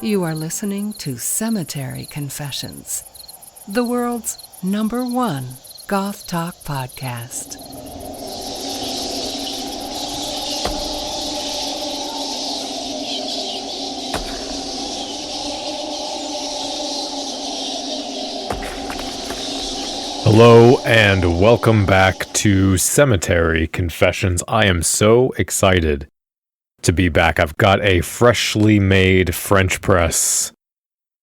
You are listening to Cemetery Confessions, the world's #1 goth talk podcast. Hello and welcome back to Cemetery Confessions. I am so excited to be back. I've got a freshly made French press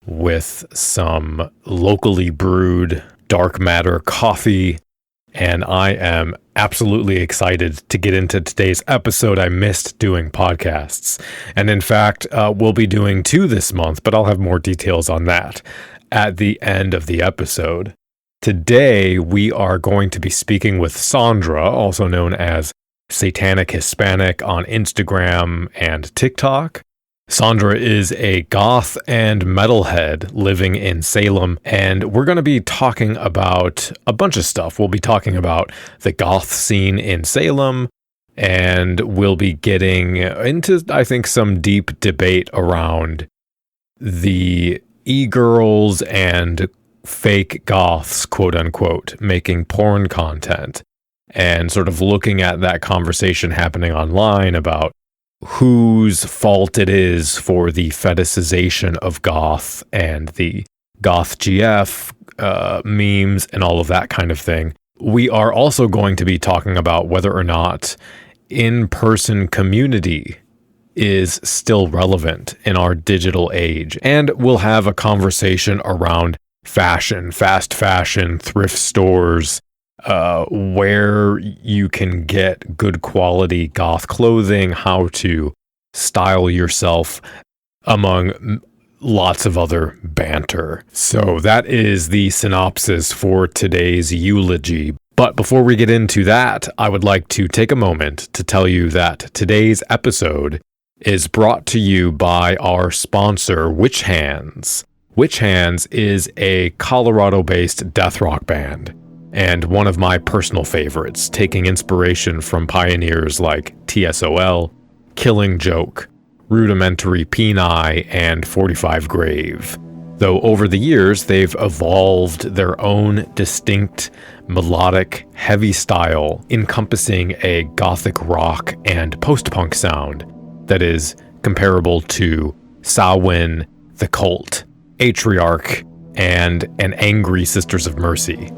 with some locally brewed dark matter coffee, and I am absolutely excited to get into today's episode. I missed doing podcasts, and in fact, we'll be doing 2 this month, but I'll have more details on that at the end of the episode. Today, we are going to be speaking with Sondra, also known as Satanic Hispanic on Instagram and TikTok. Sondra is a goth and metalhead living in Salem, and we're going to be talking about a bunch of stuff. We'll be talking about the goth scene in Salem, and we'll be getting into, I think, some deep debate around the e-girls and fake goths, quote unquote, making porn content, and sort of looking at that conversation happening online about whose fault it is for the fetishization of goth and the goth GF memes and all of that kind of thing. We are also going to be talking about whether or not in-person community is still relevant in our digital age, and we'll have a conversation around fashion, fast fashion, thrift stores, where you can get good quality goth clothing, how to style yourself, among lots of other banter. So that is the synopsis for today's eulogy. But before we get into that, I would like to take a moment to tell you that today's episode is brought to you by our sponsor, WitchHands. WitchHands is a Colorado-based death rock band, and one of my personal favorites, taking inspiration from pioneers like TSOL, Killing Joke, Rudimentary Peni, and 45 Grave. Though over the years, they've evolved their own distinct, melodic, heavy style, encompassing a gothic rock and post-punk sound that is comparable to Samhain, The Cult, Atriarch, and an angry Sisters of Mercy.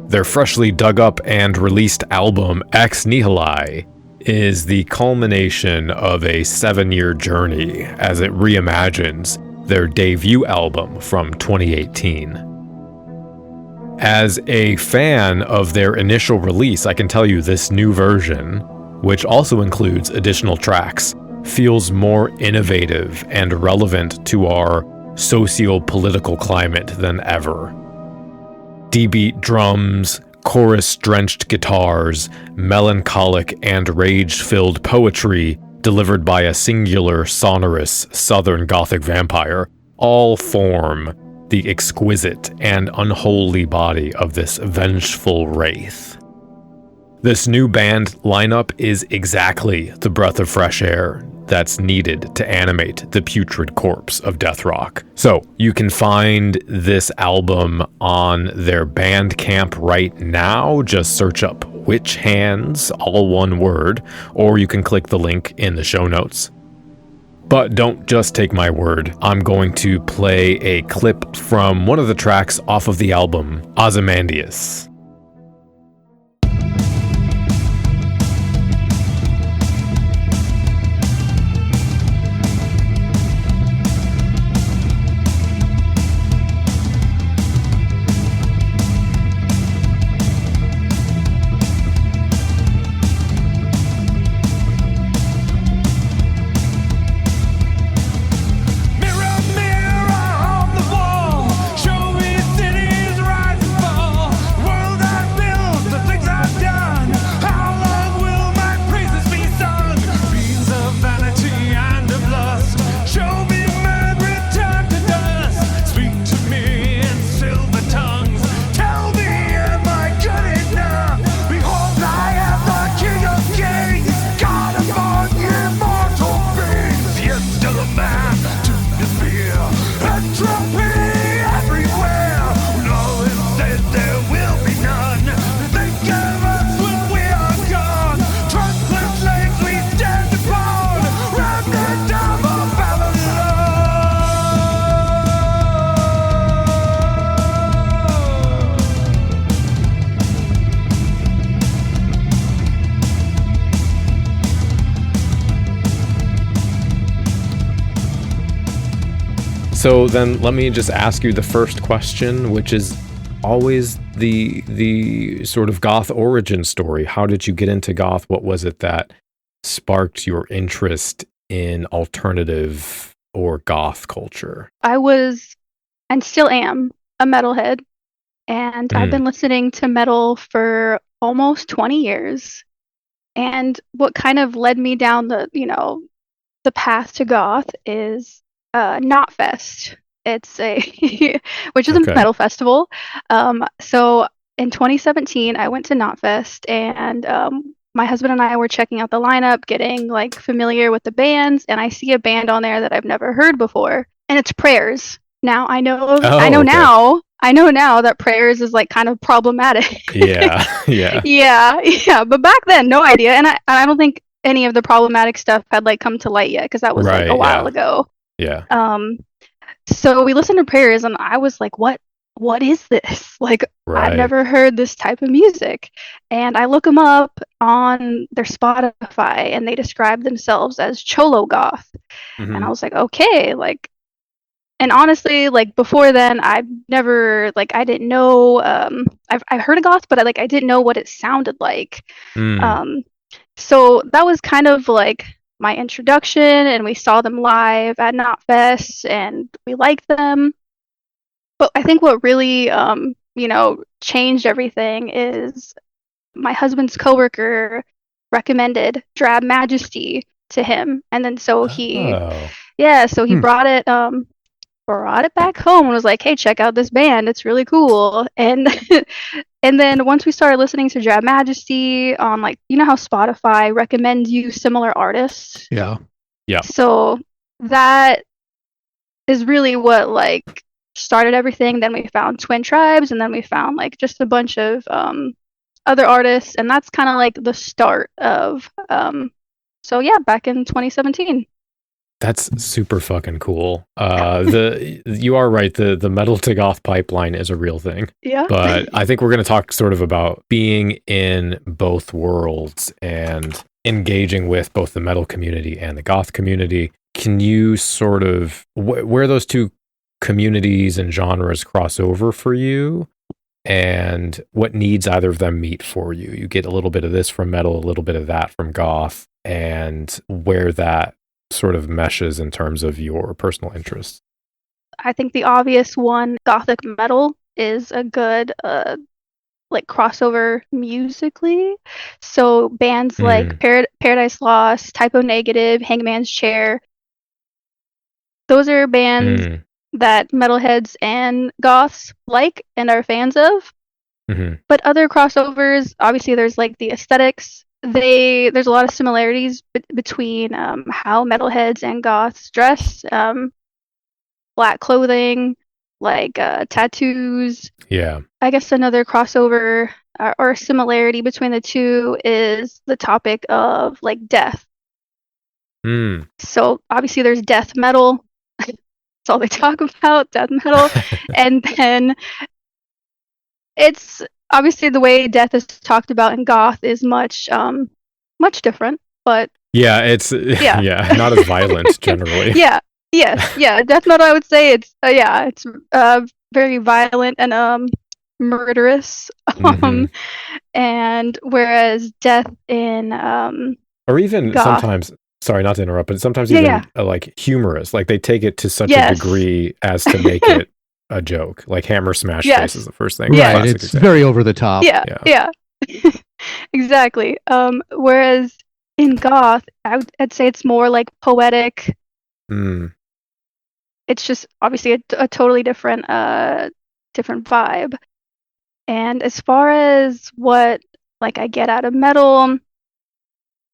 Their freshly dug up and released album, Ex Nihili, is the culmination of a 7-year journey as it reimagines their debut album from 2018. As a fan of their initial release, I can tell you this new version, which also includes additional tracks, feels more innovative and relevant to our socio-political climate than ever. D-beat drums, chorus-drenched guitars, melancholic and rage-filled poetry delivered by a singular, sonorous Southern Gothic vampire all form the exquisite and unholy body of this vengeful wraith. This new band lineup is exactly the breath of fresh air that's needed to animate the putrid corpse of death rock. So you can find this album on their Bandcamp right now. Just search up WitchHands, all one word, or you can click the link in the show notes. But don't just take my word. I'm going to play a clip from one of the tracks off of the album, Ozymandias. Mirror on the wall, show me cities rise and fall. So then let me just ask you the first question, which is always the sort of goth origin story. How did you get into goth? What was it that sparked your interest in alternative or goth culture? I was, and still am, a metalhead, and I've been listening to metal for almost 20 years. And what kind of led me down the path to goth is Knotfest. It's which is a metal festival. So in 2017, I went to Knotfest, and my husband and I were checking out the lineup, getting like familiar with the bands, and I see a band on there that I've never heard before, and it's Prayers. Now I know now that Prayers is like kind of problematic. Yeah. Yeah. But back then, no idea, and I don't think any of the problematic stuff had like come to light yet, because that was like a while ago. Yeah. So we listened to Prayers, and I was like, what is this? Like, I've never heard this type of music. And I look them up on their Spotify, and they describe themselves as Cholo Goth. And I was like, okay, like, and honestly, like before then, I've never, like, I didn't know, I've heard of goth, but I didn't know what it sounded like. So that was kind of like my introduction, and we saw them live at Knotfest, and we liked them. But I think what really, changed everything is my husband's coworker recommended Drab Majesty to him, and then so he brought it back home and was like, hey, check out this band, it's really cool. And and then once we started listening to Drab Majesty on, like, you know how Spotify recommends you similar artists? Yeah. So that is really what like started everything. Then we found Twin Tribes, and then we found like just a bunch of other artists, and that's kind of like the start of back in 2017. That's super fucking cool. You are right. The metal to goth pipeline is a real thing. Yeah. But I think we're going to talk sort of about being in both worlds and engaging with both the metal community and the goth community. Can you sort of where those two communities and genres cross over for you, and what needs either of them meet for you? You get a little bit of this from metal, a little bit of that from goth, and where that sort of meshes in terms of your personal interests. I think the obvious one, gothic metal, is a good like crossover musically. So bands like Paradise Lost, Typo Negative, Hangman's Chair, those are bands that metalheads and goths like and are fans of. But other crossovers, obviously there's like the aesthetics. There's a lot of similarities between how metalheads and goths dress. Black clothing, like tattoos. Yeah. I guess another crossover or similarity between the two is the topic of like death. So obviously there's death metal. That's all they talk about, death metal. And then it's obviously the way death is talked about in goth is much different, but it's not as violent generally. Death metal, I would say it's very violent and murderous. And whereas death in or even goth, sometimes, sorry not to interrupt, but sometimes even like humorous, like they take it to such a degree as to make it a joke, like Hammer Smash Face is the first thing. Right, it's very over the top. Yeah. Exactly. Whereas in goth, I'd say it's more like poetic. It's just obviously a totally different vibe. And as far as what like I get out of metal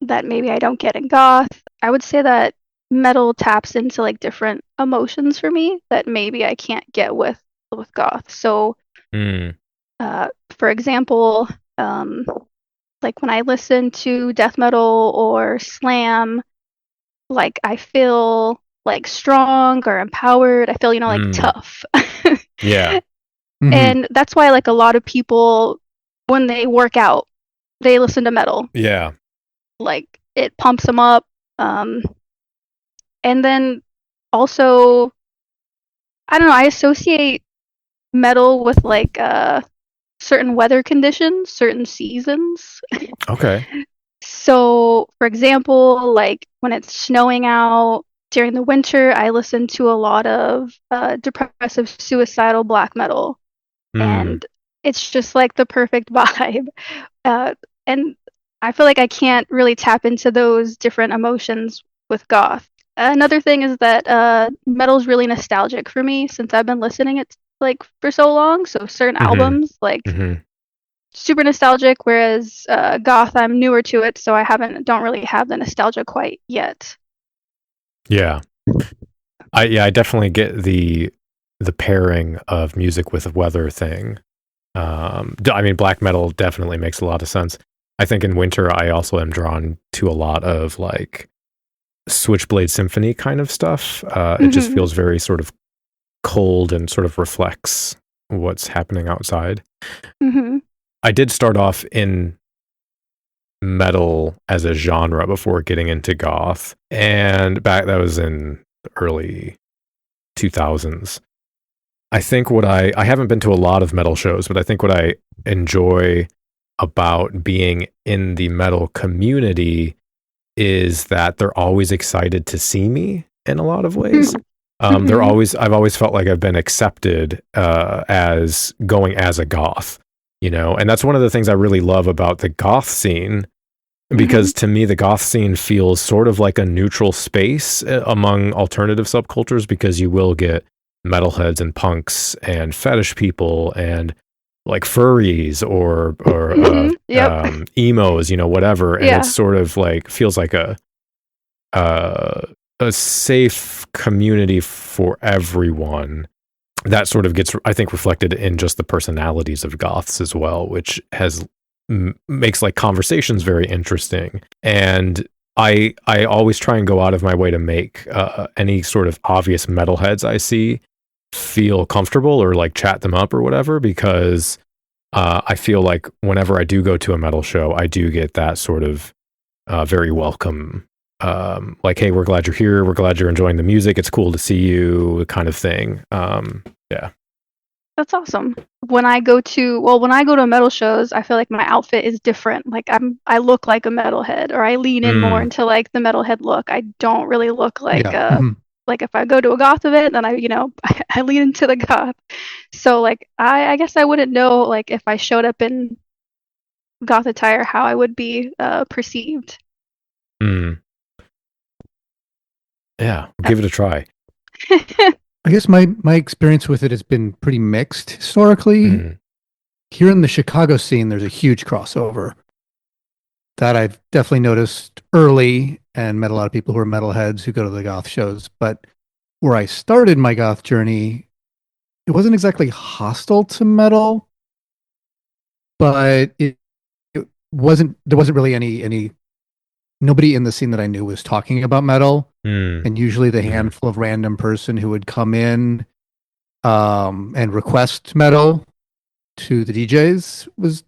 that maybe I don't get in goth, I would say that metal taps into like different emotions for me that maybe I can't get with goth. So for example, like when I listen to death metal or slam, like I feel like strong or empowered. I feel, like tough. And that's why like a lot of people, when they work out, they listen to metal. Yeah. Like it pumps them up. And then also I don't know, I associate metal with like certain weather conditions, certain seasons. Okay. So, for example, like when it's snowing out during the winter, I listen to a lot of depressive, suicidal black metal, and it's just like the perfect vibe. And I feel like I can't really tap into those different emotions with goth. Another thing is that metal's really nostalgic for me since I've been listening it like for so long. So certain albums like super nostalgic, whereas goth I'm newer to it, so don't really have the nostalgia quite yet. Yeah. I definitely get the pairing of music with weather thing. I mean, black metal definitely makes a lot of sense. I think in winter I also am drawn to a lot of like Switchblade Symphony kind of stuff. It just feels very sort of cold and sort of reflects what's happening outside. I did start off in metal as a genre before getting into goth, and that was in the early 2000s. I think I haven't been to a lot of metal shows, but I think what I enjoy about being in the metal community is that they're always excited to see me in a lot of ways. I've always felt like I've been accepted as going as a goth, and that's one of the things I really love about the goth scene, because to me, the goth scene feels sort of like a neutral space among alternative subcultures, because you will get metalheads and punks and fetish people and like furries or emos, whatever. And it's sort of like, feels like a safe community for everyone. That sort of gets, I think, reflected in just the personalities of goths as well, which makes like conversations very interesting. And I always try and go out of my way to make any sort of obvious metalheads I see feel comfortable or like chat them up or whatever, because I feel like whenever I do go to a metal show, I do get that sort of very welcome, like, hey, we're glad you're here, we're glad you're enjoying the music, it's cool to see you kind of thing. Yeah. That's awesome. When I go to metal shows, I feel like my outfit is different. Like I look like a metalhead, or I lean in more into like the metalhead look. I don't really look like like if I go to a goth event, then I lean into the goth. So like I guess I wouldn't know like if I showed up in goth attire how I would be perceived. Yeah, give it a try. I guess my experience with it has been pretty mixed historically. Here in the Chicago scene, there's a huge crossover that I've definitely noticed early, and met a lot of people who are metalheads who go to the goth shows. But where I started my goth journey, it wasn't exactly hostile to metal, but there wasn't really any nobody in the scene that I knew was talking about metal. And usually the handful of random person who would come in and request metal to the DJs was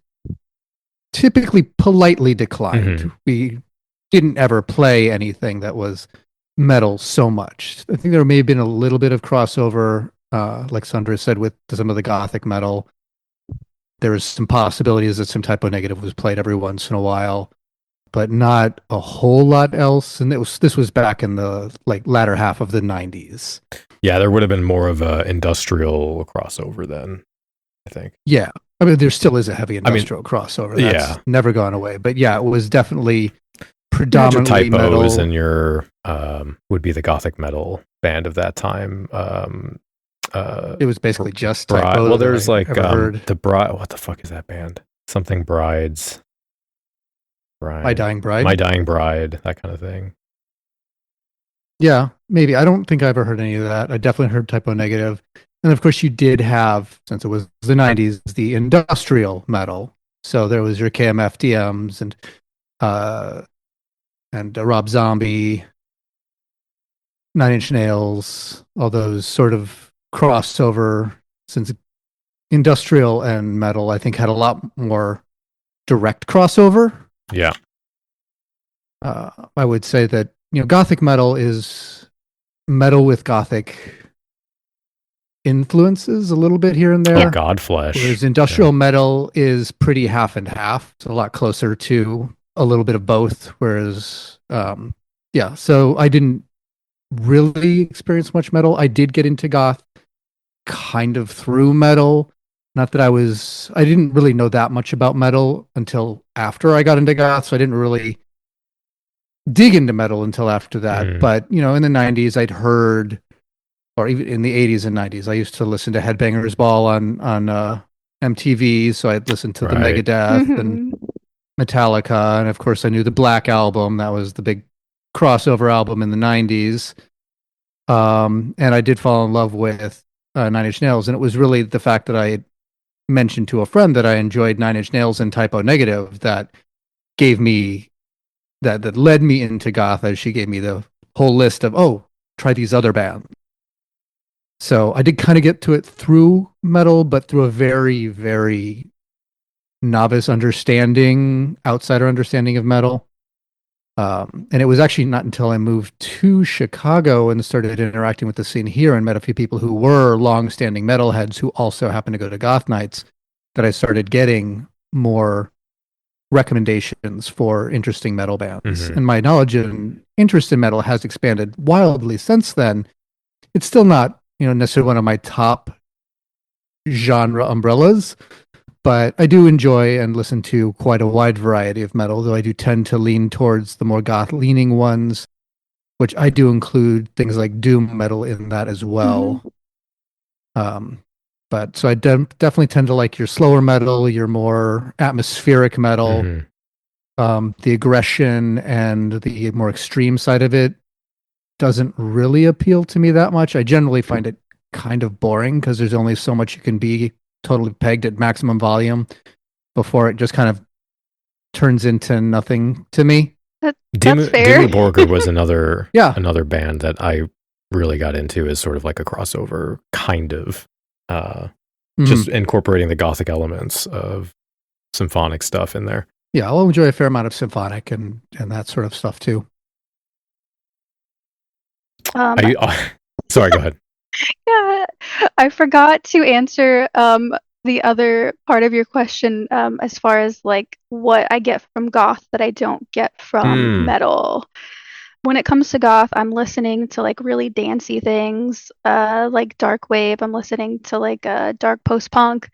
typically politely declined. We didn't ever play anything that was metal so much. I think there may have been a little bit of crossover, like Sondra said, with some of the gothic metal. There was some possibilities that some typo negative was played every once in a while, but not a whole lot else. And this was back in the like latter half of the 90s. Yeah, there would have been more of a industrial crossover then, I think. Yeah. I mean, there still is a heavy industrial crossover. That's never gone away. But yeah, it was definitely predominantly your typos metal. And your would be the gothic metal band of that time. It was basically just typos. Well, there's like the Bride. What the fuck is that band? Something Brides. My Dying Bride. My Dying Bride, that kind of thing. Yeah, maybe. I don't think I ever heard any of that. I definitely heard typo negative. And of course you did have, since it was the 90s, the industrial metal. So there was your KMFDMs and Rob Zombie, Nine Inch Nails, all those sort of crossover, since industrial and metal, I think, had a lot more direct crossover. Yeah. I would say that, gothic metal is metal with gothic influences a little bit here and there. Oh, Godflesh. Whereas industrial metal is pretty half and half. It's a lot closer to a little bit of both. Whereas, so I didn't really experience much metal. I did get into goth kind of through metal. Not that I didn't really know that much about metal until after I got into goth, so I didn't really dig into metal until after that. But, in the 90s, I'd heard, or even in the 80s and 90s, I used to listen to Headbangers Ball on MTV, so I'd listen to the Megadeth and Metallica, and of course I knew the Black Album. That was the big crossover album in the 90s. And I did fall in love with Nine Inch Nails, and it was really the fact that I mentioned to a friend that I enjoyed Nine Inch Nails and Typo Negative that gave me that led me into goth, as she gave me the whole list of try these other bands. So I did kind of get to it through metal, but through a very, very novice outsider understanding of metal. And it was actually not until I moved to Chicago and started interacting with the scene here and met a few people who were long-standing metalheads who also happened to go to goth nights that I started getting more recommendations for interesting metal bands. And my knowledge and interest in metal has expanded wildly since then. It's still not, necessarily one of my top genre umbrellas, but I do enjoy and listen to quite a wide variety of metal, though I do tend to lean towards the more goth-leaning ones, which I do include things like doom metal in that as well. But so I definitely tend to like your slower metal, your more atmospheric metal, the aggression and the more extreme side of it doesn't really appeal to me that much. I generally find it kind of boring because there's only so much you can be totally pegged at maximum volume before it just kind of turns into nothing to me. That's fair. Dimmu Borgir was another band that I really got into as sort of like a crossover kind of just incorporating the gothic elements of symphonic stuff in there. Yeah, I'll enjoy a fair amount of symphonic and that sort of stuff too. Sorry, go ahead. Yeah, I forgot to answer the other part of your question as far as like what I get from goth that I don't get from metal. When it comes to goth, I'm listening to like really dancey things, like dark wave. I'm listening to like dark post-punk.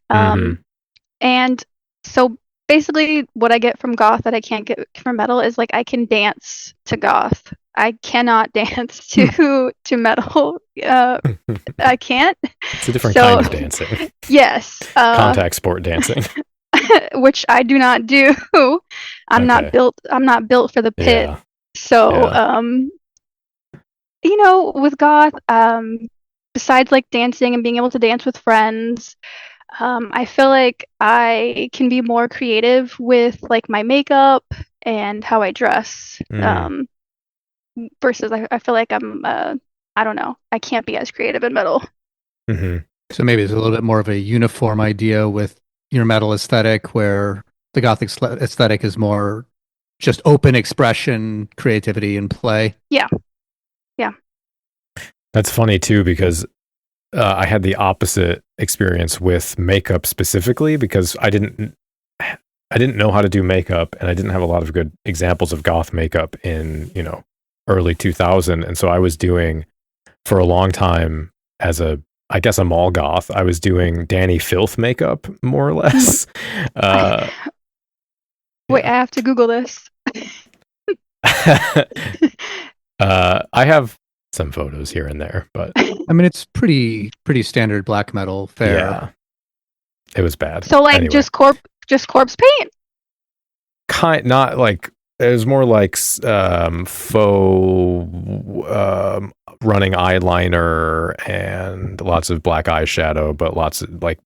And so basically what I get from goth that I can't get from metal is like I can dance to goth. I cannot dance to metal. I can't. It's a different kind of dancing. Yes. Contact sport dancing. Which I do not do. I'm not built for the pit. Yeah. So, with goth, besides like dancing and being able to dance with friends, I feel like I can be more creative with like my makeup and how I dress. Versus I feel like I'm I don't know, I can't be as creative in metal. So maybe it's a little bit more of a uniform idea with your metal aesthetic, where the gothic aesthetic is more just open expression, creativity, and play. Yeah. That's funny too, because I had the opposite experience with makeup specifically, because I didn't know how to do makeup, and I didn't have a lot of good examples of goth makeup in early 2000, and so I was doing for a long time as a mall goth. I was doing Danny Filth makeup more or less. Wait, I have to Google this. I have some photos here and there, but I mean it's pretty standard black metal fare. Yeah, it was bad. So like anyway. just corpse paint. Not like. It was more like faux running eyeliner and lots of black eyeshadow, but lots of like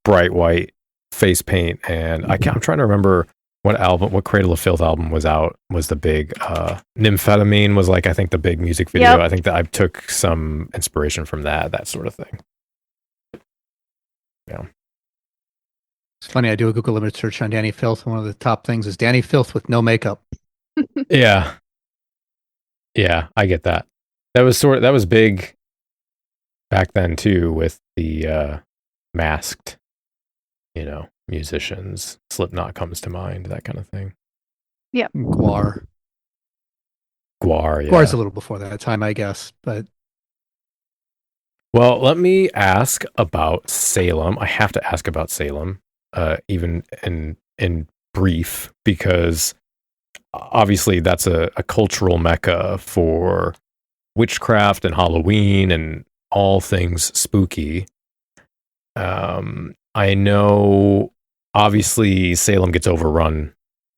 bright white face paint. And I'm trying to remember what Cradle of Filth album was out. Was the big Nymphetamine was like, I think the big music video. Yep. I think that I took some inspiration from that sort of thing. Yeah. It's funny, I do a Google image search on Danny Filth, and one of the top things is Danny Filth with no makeup. Yeah, I get that. That was big back then too with the masked, musicians. Slipknot comes to mind, that kind of thing. Yeah. Gwar, yeah. Gwar's a little before that time, I guess, but. Well, let me ask about Salem. I have to ask about Salem, even in brief, because obviously that's a cultural mecca for witchcraft and Halloween and all things spooky. I know obviously Salem gets overrun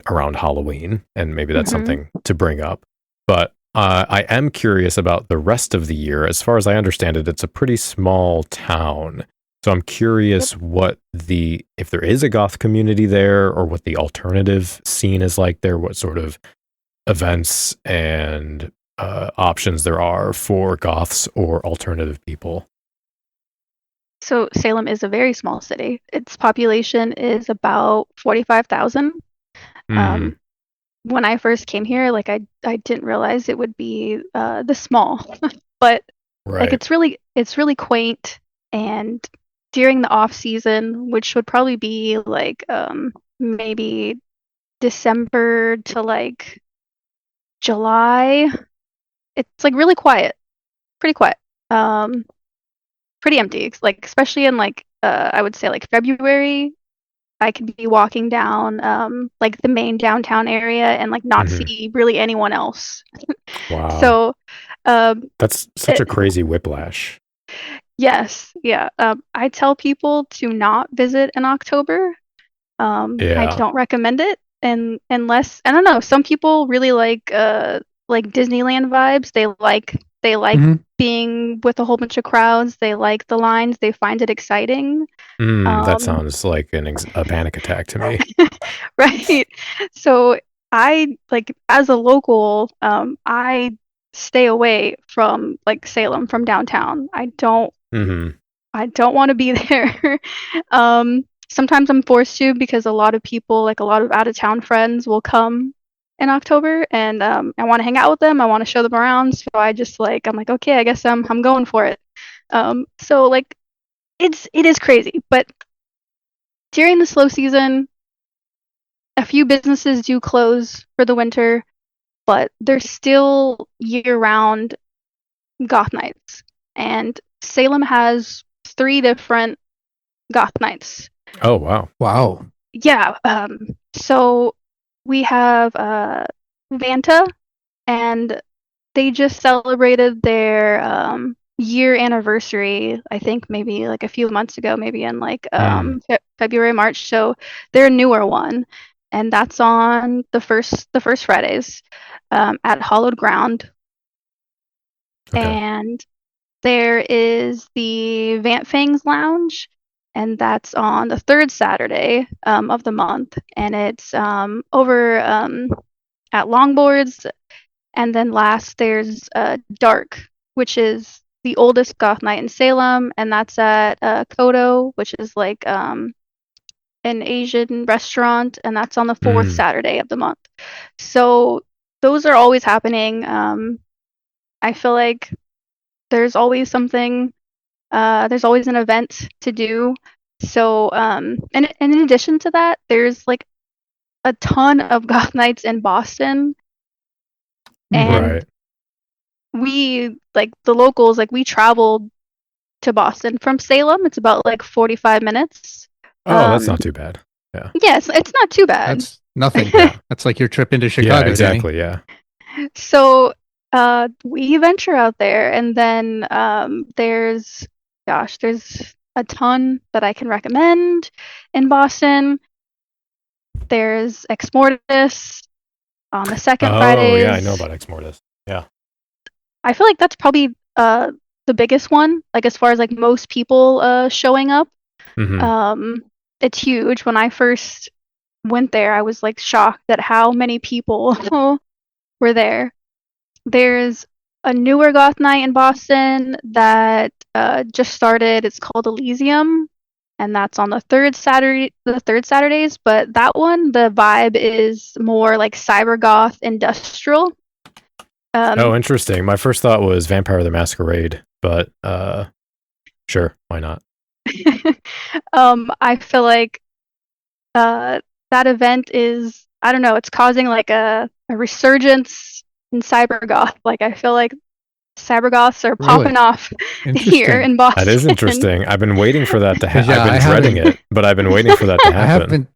around Halloween, and maybe that's something to bring up, but I am curious about the rest of the year. As far as I understand it, it's a pretty small town. So I'm curious if there is a goth community there, or what the alternative scene is like there, what sort of events and options there are for goths or alternative people. So Salem is a very small city. Its population is about 45,000. When I first came here, like I didn't realize it would be this small, but like it's really quaint. And during the off season, which would probably be like maybe December to like July, it's like really quiet, pretty quiet, pretty empty. Like especially in like I would say like February. I could be walking down like the main downtown area and like not see really anyone else. Wow. So that's such a crazy whiplash. Yes, yeah. I tell people to not visit in October. I don't recommend it, and unless I don't know, some people really like Disneyland vibes. They like being with a whole bunch of crowds. They like the lines. They find it exciting. That sounds like a panic attack to me. Right. So I like as a local, I stay away from like Salem, from downtown. I don't want to be there. Sometimes I'm forced to, because a lot of people, like a lot of out of town friends, will come in October, and I want to hang out with them. I want to show them around. So I'm like, okay, I guess I'm going for it. So like it is crazy, but during the slow season, a few businesses do close for the winter, but there's still year-round goth nights, and Salem has 3 different goth nights. Oh wow! Yeah. So we have Vanta, and they just celebrated their year anniversary, I think maybe like a few months ago, maybe in like February, March. So they're a newer one, and that's on the first Fridays at Hallowed Ground. Okay. And there is the Vant Fangs Lounge, and that's on the 3rd Saturday of the month, and it's over at Longboards. And then last there's Dark, which is the oldest goth night in Salem, and that's at Kodo, which is like an Asian restaurant, and that's on the 4th Saturday of the month. So those are always happening. I feel like there's always something, there's always an event to do. So and in addition to that, there's like a ton of goth nights in Boston, and we, like the locals, like we traveled to Boston from Salem. It's about like 45 minutes. Oh, that's not too bad. Yeah. Yes, it's not too bad. That's nothing. That's like your trip into Chicago. Yeah, exactly. Danny. Yeah. So we venture out there, and then there's a ton that I can recommend in Boston. There's Ex Mortis on the second Fridays. Oh yeah, I know about Ex Mortis. Yeah. I feel like that's probably the biggest one, like as far as like most people showing up. It's huge. When I first went there, I was like shocked at how many people were there. There's a newer goth night in Boston that just started. It's called Elysium, and that's on the third Saturdays. But that one, the vibe is more like cyber goth industrial. Oh, interesting. My first thought was Vampire the Masquerade, but Sure, why not? I feel like that event is, I don't know, it's causing like a resurgence in cybergoth. Like I feel like cybergoths are popping off here in Boston. That is interesting. I've been waiting for that to happen. I've been dreading it, but I've been waiting for that to happen.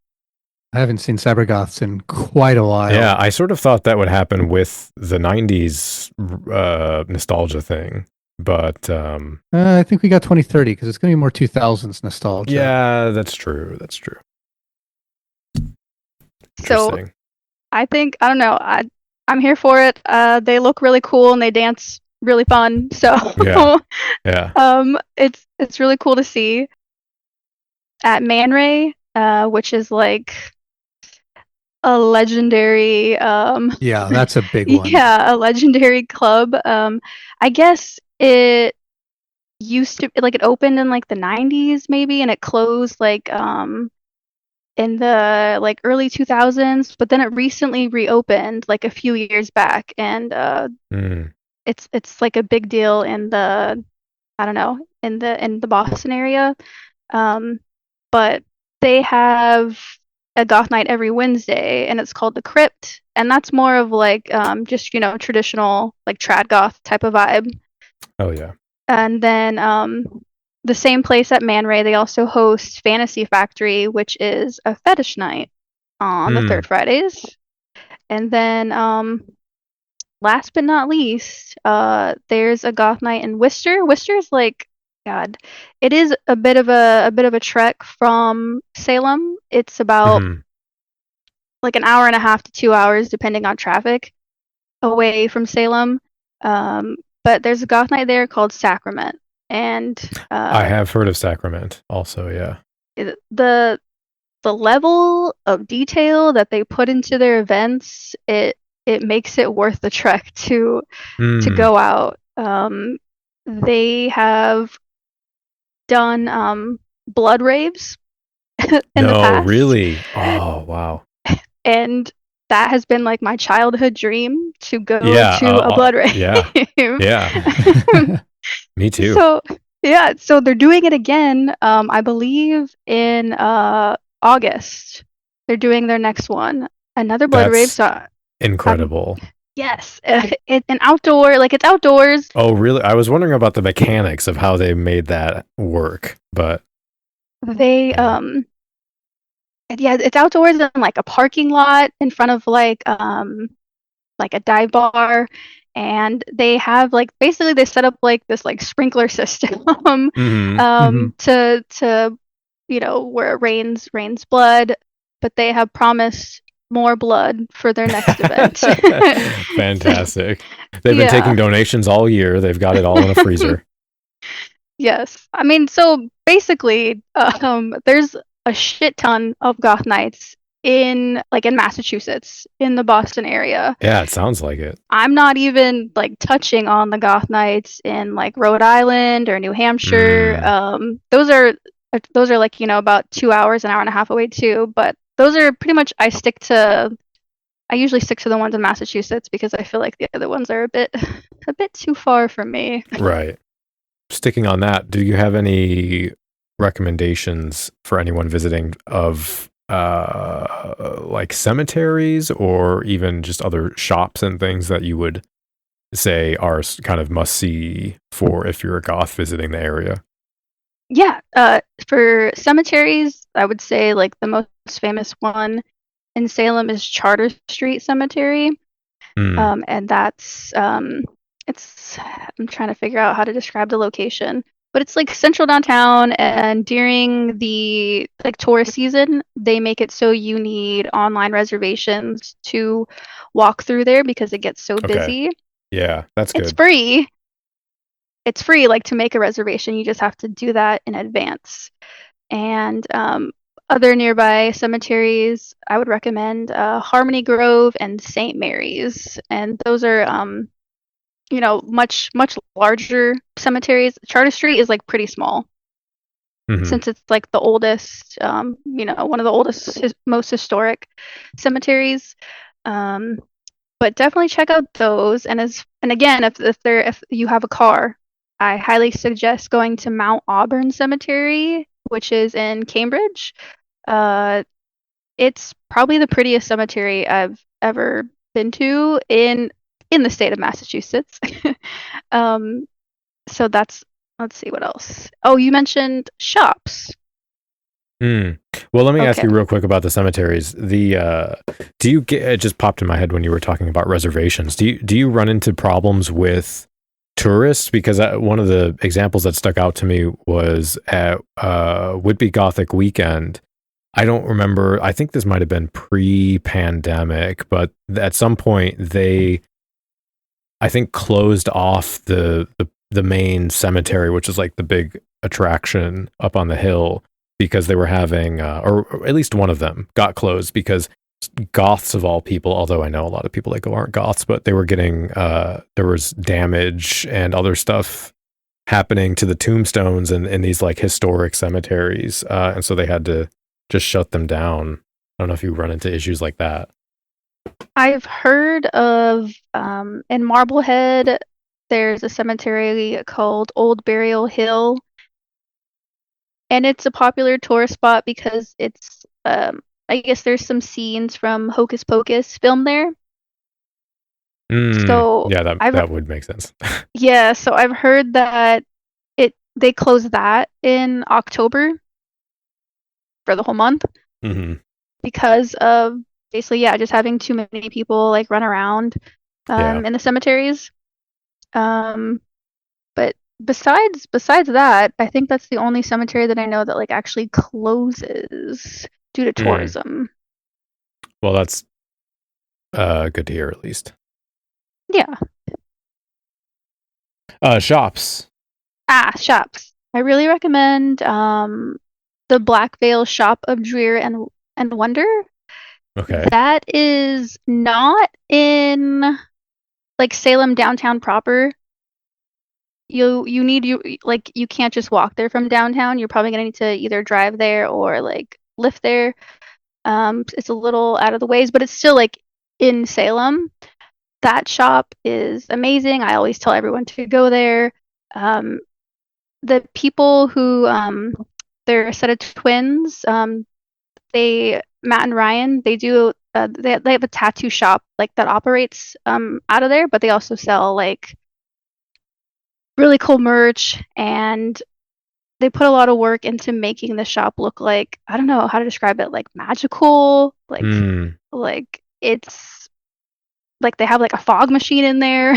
I haven't seen cybergoths in quite a while. Yeah, I sort of thought that would happen with the 90s nostalgia thing. But I think we got 2030 because it's going to be more 2000s nostalgia. Yeah, that's true. So I think, I don't know, I'm here for it. They look really cool and they dance really fun. So yeah. It's really cool to see. At Man Ray, which is like a legendary yeah, that's a big one. Yeah, a legendary club. I guess it used to, like, it opened in like the 90s maybe, and it closed like in the like early 2000s, but then it recently reopened like a few years back, and it's like a big deal in the, I don't know, in the Boston area. But they have a goth night every Wednesday, and it's called the Crypt, and that's more of like just, you know, traditional like trad goth type of vibe. Oh yeah. And then the same place at Man Ray, they also host Fantasy Factory, which is a fetish night on the third Fridays. And then last but not least, there's a goth night in Worcester. Worcester's like, God, it is a bit of a trek from Salem. It's about like an hour and a half to 2 hours, depending on traffic, away from Salem. But there's a goth night there called Sacrament, and I have heard of Sacrament also. Yeah, the level of detail that they put into their events, it makes it worth the trek to go out. They have done blood raves in the past. Really? Oh, wow. And that has been like my childhood dream, to go to a blood rave. Yeah. Me too. So they're doing it again, I believe in August. They're doing their next one. Another blood rave. So incredible. Yes, it's outdoors. Oh, really? I was wondering about the mechanics of how they made that work, but they it's outdoors in like a parking lot in front of like a dive bar, and they have like, basically they set up like this like sprinkler system to you know, where it rains blood, but they have promised more blood for their next event. Fantastic. They've been taking donations all year. They've got it all in a freezer. Yes. I mean, so basically, there's a shit ton of goth nights in Massachusetts, in the Boston area. Yeah, it sounds like it. I'm not even like touching on the goth nights in like Rhode Island or New Hampshire. Those are like, you know, about 2 hours, an hour and a half away too, but those are pretty much, I usually stick to the ones in Massachusetts because I feel like the other ones are a bit too far from me. Right. Sticking on that, do you have any recommendations for anyone visiting of like cemeteries, or even just other shops and things that you would say are kind of must see for if you're a goth visiting the area? Yeah, for cemeteries, I would say like the most famous one in Salem is Charter Street Cemetery. And that's I'm trying to figure out how to describe the location, but it's like central downtown, and during the like tourist season, they make it so you need online reservations to walk through there because it gets so busy. Yeah, that's good. It's free, like, to make a reservation. You just have to do that in advance. And other nearby cemeteries, I would recommend Harmony Grove and St. Mary's. And those are, you know, much larger cemeteries. Charter Street is like pretty small, since it's like the oldest, you know, one of the oldest, most historic cemeteries. But definitely check out those. And again, if you have a car, I highly suggest going to Mount Auburn Cemetery, which is in Cambridge. It's probably the prettiest cemetery I've ever been to in the state of Massachusetts. So let's see what else. Oh, you mentioned shops. Well, let me ask you real quick about the cemeteries. Do you get, it just popped in my head when you were talking about reservations. Do you run into problems with tourists? Because one of the examples that stuck out to me was at Whitby Gothic Weekend. I don't remember. I think this might have been pre-pandemic, but at some point they, I think, closed off the main cemetery, which is like the big attraction up on the hill, because they were having, or at least one of them got closed because goths of all people, although I know a lot of people that go aren't goths, but they were getting, there was damage and other stuff happening to the tombstones in these like historic cemeteries. And so they had to just shut them down. I don't know if you run into issues like that. I've heard of, in Marblehead, there's a cemetery called Old Burial Hill. And it's a popular tourist spot because it's, I guess there's some scenes from Hocus Pocus filmed there. So yeah, that would make sense. Yeah, so I've heard that they close that in October for the whole month because of basically, just having too many people like run around in the cemeteries. But besides that, I think that's the only cemetery that I know that like actually closes due to tourism. Well, that's good to hear, at least. Yeah. Shops. Shops. I really recommend the Black Veil Shop of Drear and Wonder. Okay. That is not in like Salem downtown proper. You can't just walk there from downtown. You're probably gonna need to either drive there or like lift there. It's a little out of the ways, but it's still like in Salem. That shop is amazing. I always tell everyone to go there. The people who they're a set of twins. Matt and Ryan, they do. They have a tattoo shop like that operates out of there, but they also sell like really cool merch, and they put a lot of work into making the shop look like, I don't know how to describe it, like magical, like it's like they have like a fog machine in there.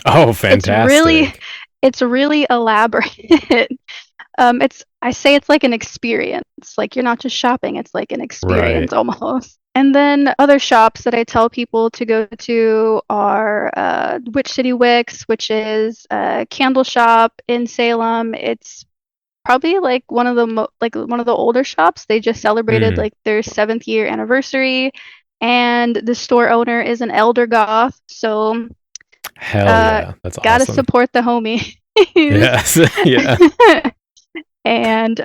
Oh, fantastic. It's really elaborate. I say it's like an experience. Like you're not just shopping, it's like an experience almost. And then other shops that I tell people to go to are Witch City Wicks, which is a candle shop in Salem. It's probably like one of the older shops. They just celebrated like their 7th year anniversary, and the store owner is an elder goth. So hell yeah, that's awesome. Gotta support the homie. Yes, yeah. And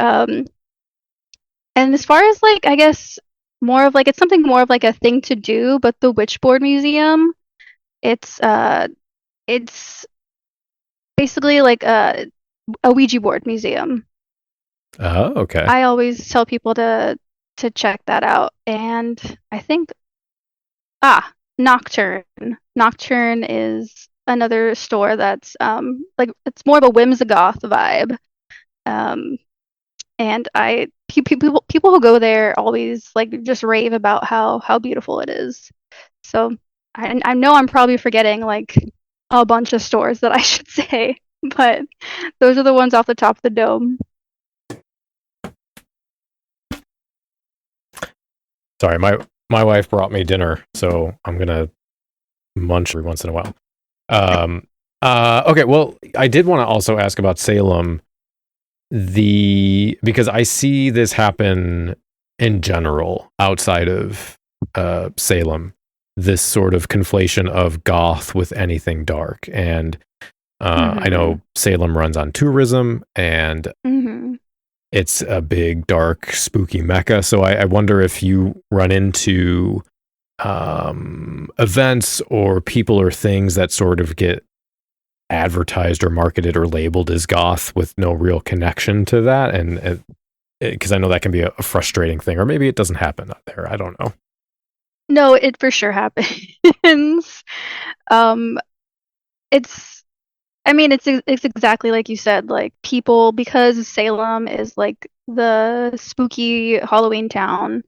as far as like, I guess more of like, it's something more of like a thing to do, but the Witchboard Museum, it's basically like a Ouija board museum. Oh, okay. I always tell people to check that out. And I think Nocturne is another store that's like it's more of a Whimsigoth vibe. And people who go there always like just rave about how beautiful it is. So I know I'm probably forgetting like a bunch of stores that I should say, but those are the ones off the top of the dome. Sorry, my wife brought me dinner, so I'm gonna munch every once in a while. Okay, well, I did want to also ask about Salem. Because I see this happen in general outside of Salem, this sort of conflation of goth with anything dark. And I know Salem runs on tourism, and it's a big, dark, spooky mecca. So I wonder if you run into events or people or things that sort of get advertised or marketed or labeled as goth with no real connection to that, and because I know that can be a frustrating thing, or maybe it doesn't happen out there. I don't know. No, it for sure happens. It's it's exactly like you said, like people, because Salem is like the spooky Halloween town.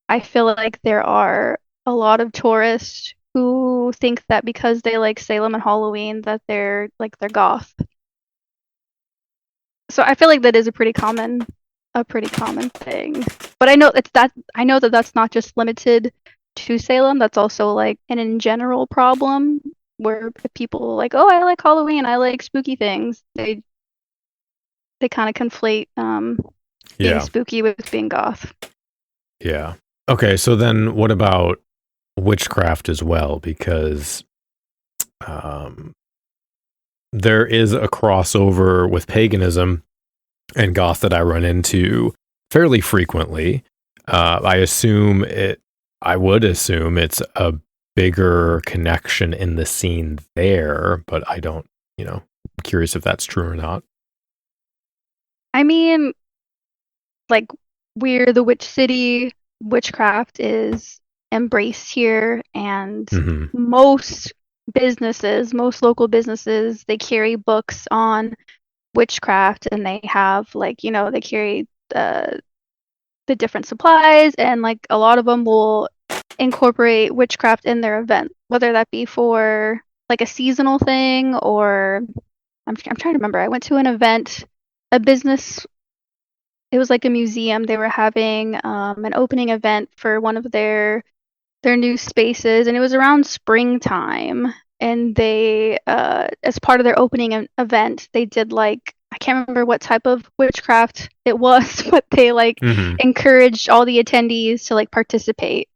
I feel like there are a lot of tourists who think that because they like Salem and Halloween that they're goth. So I feel like that is a pretty common thing. But I know that that's not just limited to Salem. That's also like an in general problem where people are like, oh, I like Halloween, I like spooky things. They kind of conflate being spooky with being goth. Yeah. Okay, so then what about witchcraft as well? Because there is a crossover with paganism and goth that I run into fairly frequently. I would assume it's a bigger connection in the scene there, but I don't, I'm curious if that's true or not. I mean, like, we're the witch city. Witchcraft is embraced here, and most local businesses, they carry books on witchcraft, and they have they carry the different supplies, and like a lot of them will incorporate witchcraft in their event, whether that be for like a seasonal thing, or I'm trying to remember. I went to an event, a business. It was like a museum. They were having an opening event for one of their new spaces, and it was around springtime. And they, as part of their opening event, they did like, I can't remember what type of witchcraft it was, but they encouraged all the attendees to like participate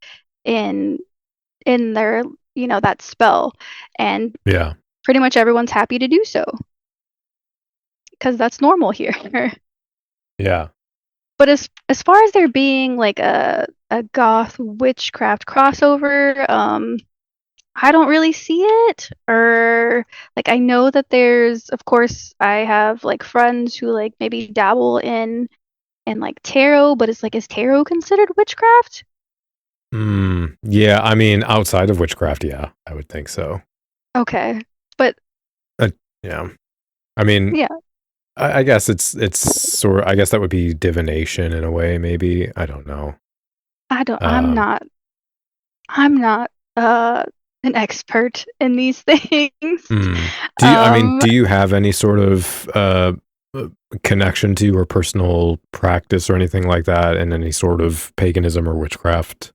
in their that spell, and pretty much everyone's happy to do so because that's normal here. Yeah. But as far as there being like a goth witchcraft crossover, I don't really see it. Or like, I know that there's, of course, I have like friends who like maybe dabble in like tarot, but it's like, is tarot considered witchcraft? Yeah, I mean, outside of witchcraft, yeah, I would think so. Okay, but yeah, I mean, yeah, I guess it's sort of, I guess that would be divination in a way, maybe. I don't know. I'm not an expert in these things. Do you have any sort of connection to or personal practice or anything like that in any sort of paganism or witchcraft?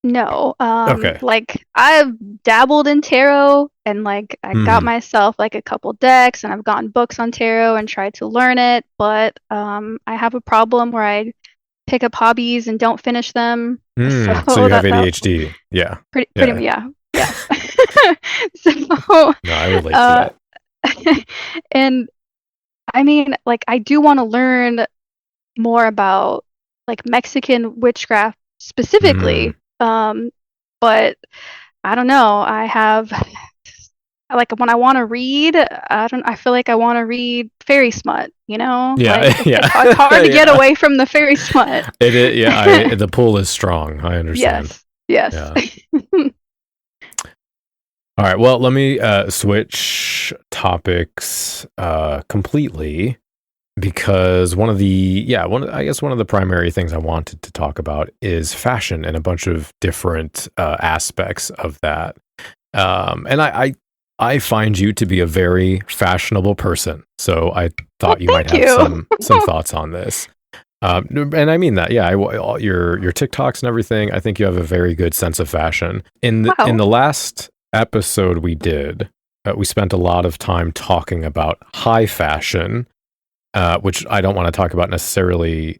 No. Okay. Like, I've dabbled in tarot, and like I got myself like a couple decks, and I've gotten books on tarot and tried to learn it, but I have a problem where I pick up hobbies and don't finish them. So you have ADHD. Yeah. Pretty yeah. So no, I relate to that. And I mean, like, I do want to learn more about like Mexican witchcraft specifically. But I don't know. I have like, when I want to read, I feel like I want to read fairy smut, Yeah, like, yeah. It's hard to get away from the fairy smut. It is, yeah. The pull is strong. I understand. Yes. Yeah. All right. Well, let me switch topics completely, because one of the primary things I wanted to talk about is fashion and a bunch of different aspects of that. And I find you to be a very fashionable person, so I thought you might have some thoughts on this. And I mean that, yeah. Your TikToks and everything, I think you have a very good sense of fashion. In the last episode we did, we spent a lot of time talking about high fashion, which I don't want to talk about necessarily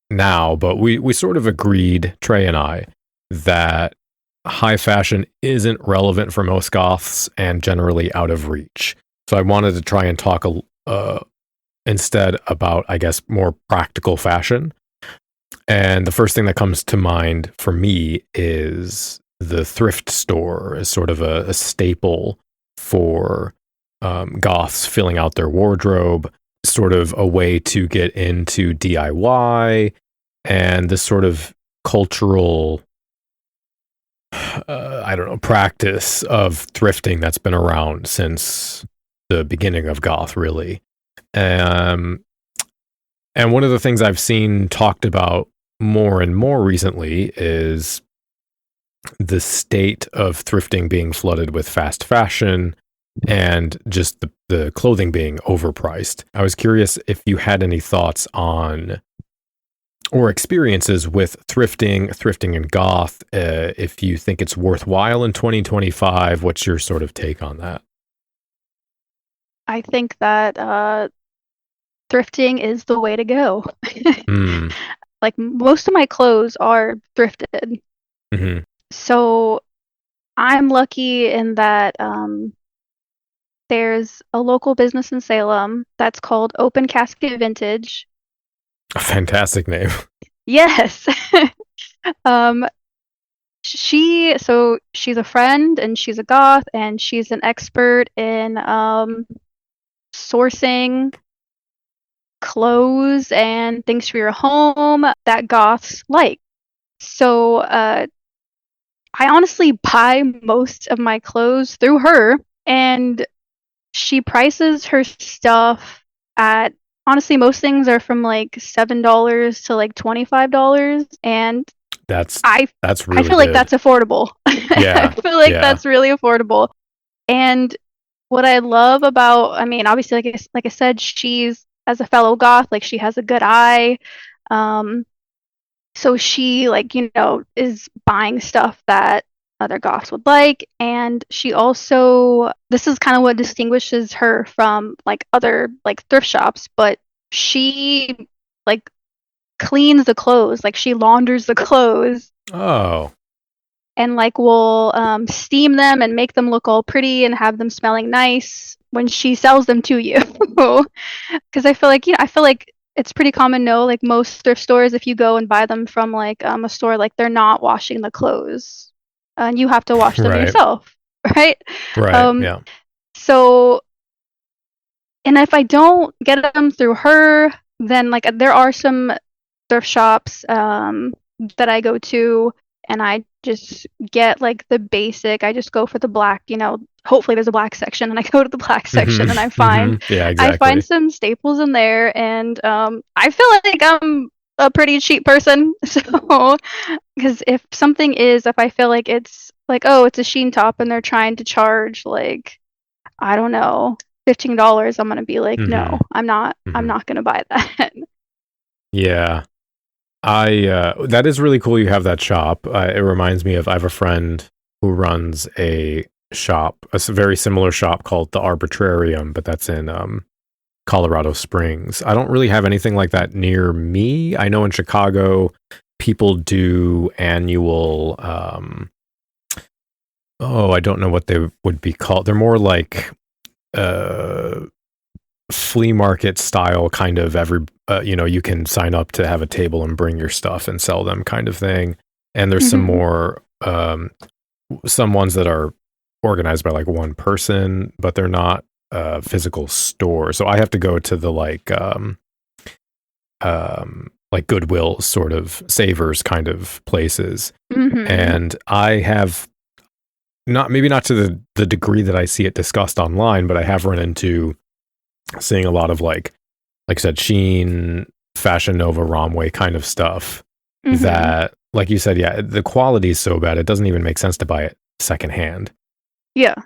now, but we sort of agreed, Trey and I, that high fashion isn't relevant for most goths and generally out of reach. So I wanted to try and talk instead about, I guess, more practical fashion. And the first thing that comes to mind for me is the thrift store as sort of a staple for goths filling out their wardrobe, sort of a way to get into DIY and this sort of cultural, practice of thrifting that's been around since the beginning of goth, really. And one of the things I've seen talked about more and more recently is the state of thrifting being flooded with fast fashion and just the clothing being overpriced. I was curious if you had any thoughts on or experiences with thrifting and goth, if you think it's worthwhile in 2025. What's your sort of take on that? I think that thrifting is the way to go. Like, most of my clothes are thrifted. Mm-hmm. So I'm lucky in that there's a local business in Salem that's called Open Casket Vintage. A fantastic name. Yes. She's a friend and she's a goth and she's an expert in sourcing clothes and things for your home that goths like. So I honestly buy most of my clothes through her, and she prices her stuff at, honestly, most things are from like $7 to like $25, and that's really I feel good. like that's affordable. Yeah. I feel like that's really affordable. And what I love about, I mean, obviously, like I said, she's, as a fellow goth, like, she has a good eye. So she, like, is buying stuff that other goths would like. And she also, this is kind of what distinguishes her from like other like thrift shops, but she like cleans the clothes, like she launders the clothes. Oh. And like will steam them and make them look all pretty and have them smelling nice when she sells them to you. Because I feel like it's pretty common, like most thrift stores, if you go and buy them from like a store, like they're not washing the clothes. And you have to wash them yourself, right? Right. Yeah. So, and if I don't get them through her, then like there are some thrift shops that I go to, and I just get like the basic. I just go for the black. Hopefully there's a black section, and I go to the black section, and I find I find some staples in there, and I feel like I'm a pretty cheap person. So, because if I feel like it's like, oh, it's a Sheen top and they're trying to charge like, I don't know, $15, I'm gonna be like, no, I'm not gonna buy that. Yeah, that is really cool. You have that shop. It reminds me of, I have a friend who runs a shop, a very similar shop called the Arbitrarium, but that's in Colorado Springs. I don't really have anything like that near me. I know in Chicago, people do annual, I don't know what they would be called. They're more like flea market style, kind of you can sign up to have a table and bring your stuff and sell them kind of thing. And there's some more, some ones that are organized by like one person, but they're not physical store. So I have to go to the like Goodwill sort of Savers kind of places. And I have maybe not to the degree that I see it discussed online, but I have run into seeing a lot of like I said, Sheen, Fashion Nova, Romway kind of stuff that, like you said, the quality is so bad it doesn't even make sense to buy it secondhand. Yeah.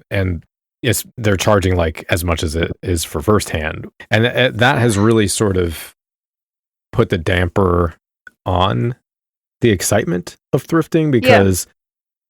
And yes, they're charging like as much as it is for firsthand. And that has really sort of put the damper on the excitement of thrifting, because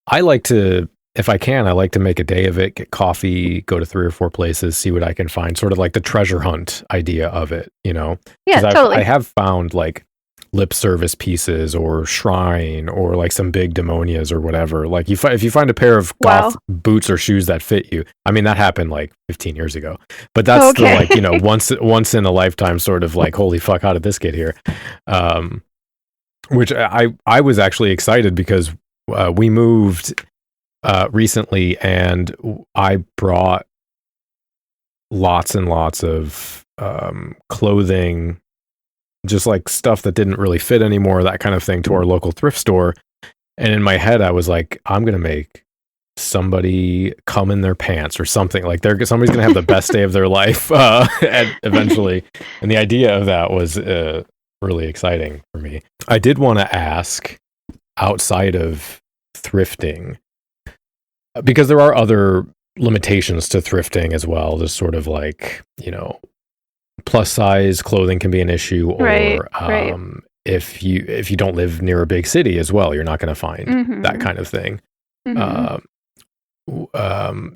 I like to, if I can, I like to make a day of it, get coffee, go to 3 or 4 places, see what I can find, sort of like the treasure hunt idea of it, Yeah, totally. I have found like lip service pieces or shrine or like some big demonias or whatever. Like if you find a pair of goth boots or shoes that fit you, I mean, that happened like 15 years ago, but that's still like, once in a lifetime sort of like, holy fuck, how did this get here? Which I was actually excited because we moved recently, and I brought lots and lots of clothing, just like stuff that didn't really fit anymore, that kind of thing, to our local thrift store. And in my head, I was like, I'm going to make somebody come in their pants or something. Like somebody's going to have the best day of their life eventually. And the idea of that was really exciting for me. I did want to ask, outside of thrifting, because there are other limitations to thrifting as well, just sort of like, plus size clothing can be an issue, or right. If you don't live near a big city as well, you're not going to find that kind of thing.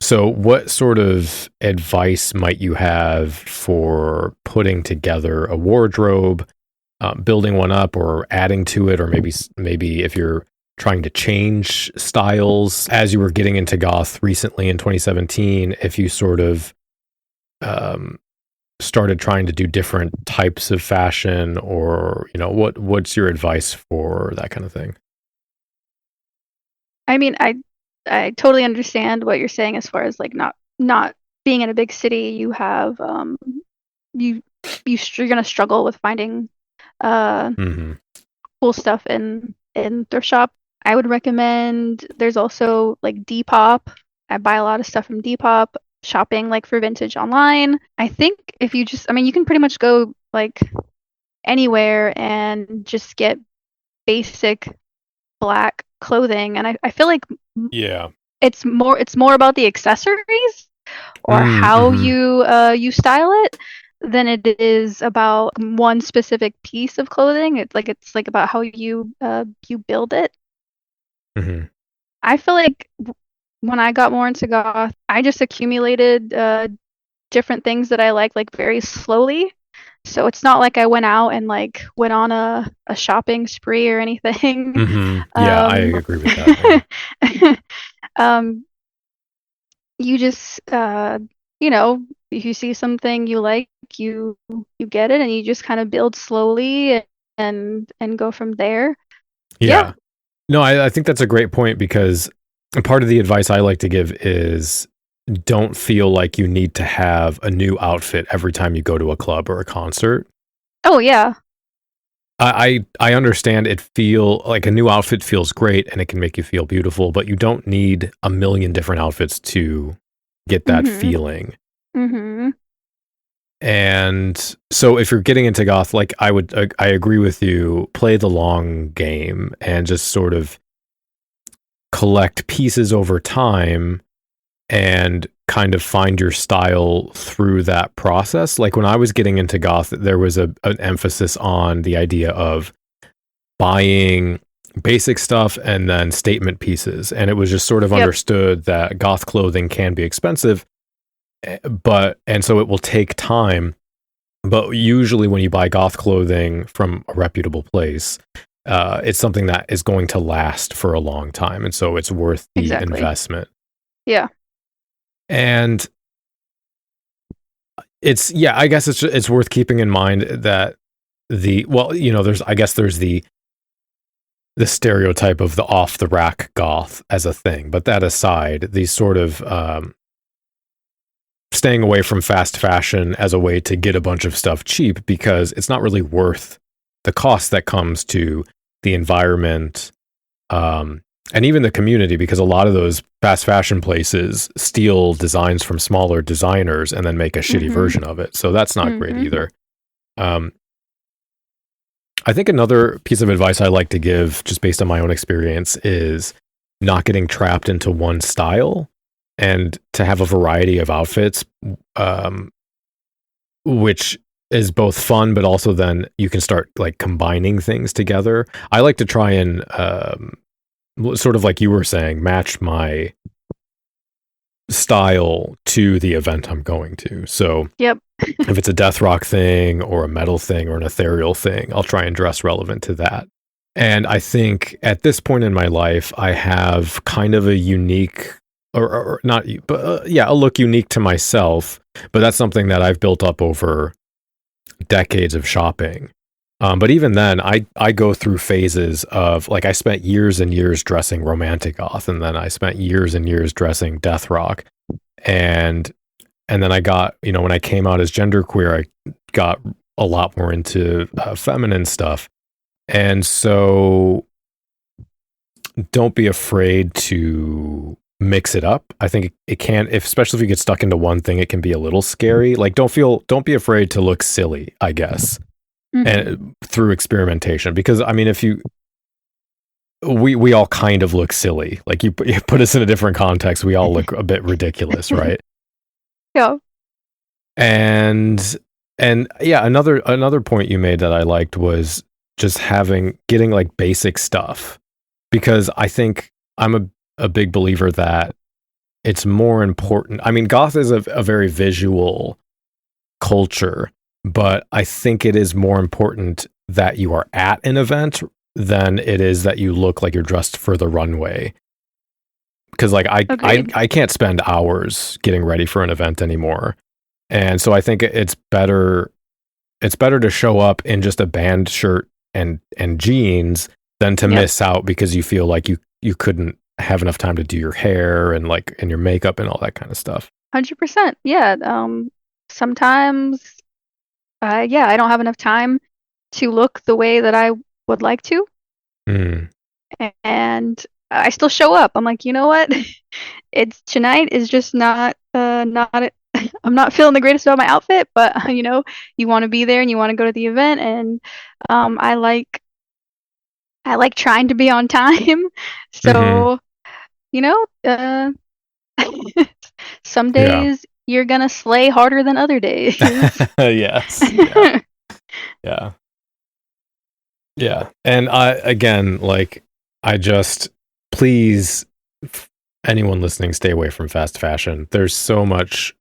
So what sort of advice might you have for putting together a wardrobe, building one up or adding to it, or maybe if you're trying to change styles as you were getting into goth recently in 2017, if you sort of started trying to do different types of fashion, or what's your advice for that kind of thing? I mean, I totally understand what you're saying as far as like not being in a big city. You have you're gonna struggle with finding cool stuff in thrift shop. I would recommend, there's also like Depop. I buy a lot of stuff from Depop. Shopping like for vintage online. I think if you you can pretty much go like anywhere and just get basic black clothing, and I feel like it's more about the accessories or how you style it than it is about one specific piece of clothing. It's like about how you build it. I feel like when I got more into goth, I just accumulated different things that I like very slowly. So it's not like I went out and like went on a shopping spree or anything. Yeah, I agree with that. You just if you see something you like, you get it, and you just kind of build slowly and go from there. Yeah. No, I think that's a great point, because part of the advice I like to give is don't feel like you need to have a new outfit every time you go to a club or a concert. Oh, yeah. I understand feel like a new outfit feels great and it can make you feel beautiful, but you don't need a million different outfits to get that feeling. And so if you're getting into goth, like I agree with you, play the long game and just sort of collect pieces over time and kind of find your style through that process. Like when I was getting into goth, there was an emphasis on the idea of buying basic stuff and then statement pieces. And it was just sort of understood that goth clothing can be expensive, and so it will take time. But usually when you buy goth clothing from a reputable place, it's something that is going to last for a long time. And so it's worth the investment. Yeah. And I guess it's worth keeping in mind that there's the stereotype of the off the rack goth as a thing. But that aside, these sort of staying away from fast fashion as a way to get a bunch of stuff cheap, because it's not really worth the cost that comes to the environment, and even the community, because a lot of those fast fashion places steal designs from smaller designers and then make a shitty version of it. So that's not great either. I think another piece of advice I like to give, just based on my own experience, is not getting trapped into one style, and to have a variety of outfits, which is both fun, but also then you can start like combining things together. I like to try and sort of like you were saying, match my style to the event I'm going to. So if it's a death rock thing or a metal thing or an ethereal thing, I'll try and dress relevant to that. And I think at this point in my life, I have kind of a unique, or not, but a look unique to myself. But that's something that I've built up over decades of shopping. But even then, I go through phases of like I spent years and years dressing romantic goth, and then I spent years and years dressing death rock, and then I got, when I came out as genderqueer, I got a lot more into feminine stuff, and so don't be afraid to mix it up. I think it can, especially if you get stuck into one thing, it can be a little scary. Like don't be afraid to look silly, I guess. And through experimentation, because I mean, if we all kind of look silly. Like you put us in a different context, we all look a bit ridiculous, right? Yeah. And yeah, another point you made that I liked was just getting like basic stuff, because I think I'm a big believer that it's more important. I mean, goth is a very visual culture, but I think it is more important that you are at an event than it is that you look like you're dressed for the runway. Because like I can't spend hours getting ready for an event anymore, and so I think it's better to show up in just a band shirt and jeans than to miss out because you feel like you couldn't have enough time to do your hair and your makeup and all that kind of stuff. 100%. Yeah. Sometimes I don't have enough time to look the way that I would like to. And I still show up. I'm like, you know what? Tonight is just not I'm not feeling the greatest about my outfit, but you want to be there and you want to go to the event, and I like trying to be on time. So, some days you're gonna slay harder than other days. Yes. Yeah. Yeah. And please, anyone listening, stay away from fast fashion. There's so much.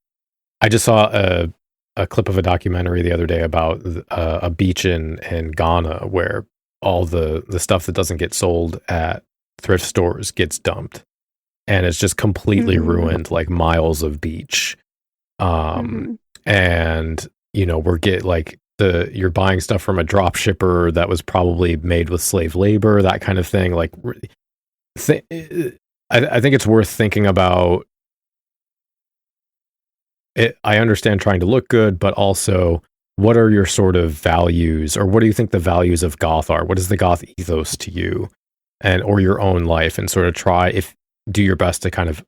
I just saw a clip of a documentary the other day about a beach in Ghana where all the stuff that doesn't get sold at thrift stores gets dumped, and it's just completely ruined like miles of beach. And you're buying stuff from a drop shipper that was probably made with slave labor, that kind of thing. Like, I think it's worth thinking about it. I understand trying to look good, but also what are your sort of values, or what do you think the values of goth are? What is the goth ethos to you, or your own life, and sort of do your best to kind of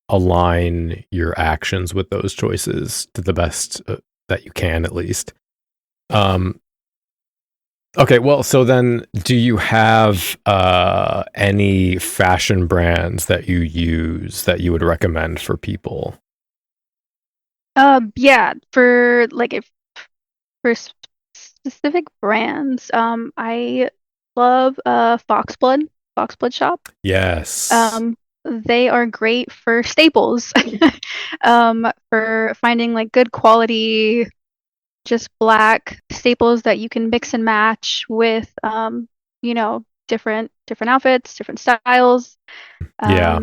align your actions with those choices to the best that you can, at least. Okay, well, so then do you have any fashion brands that you use that you would recommend for people? Yeah, for specific brands, I love Foxblood shop. Yes. They are great for staples. For finding like good quality, just black staples that you can mix and match with different outfits, different styles. Yeah,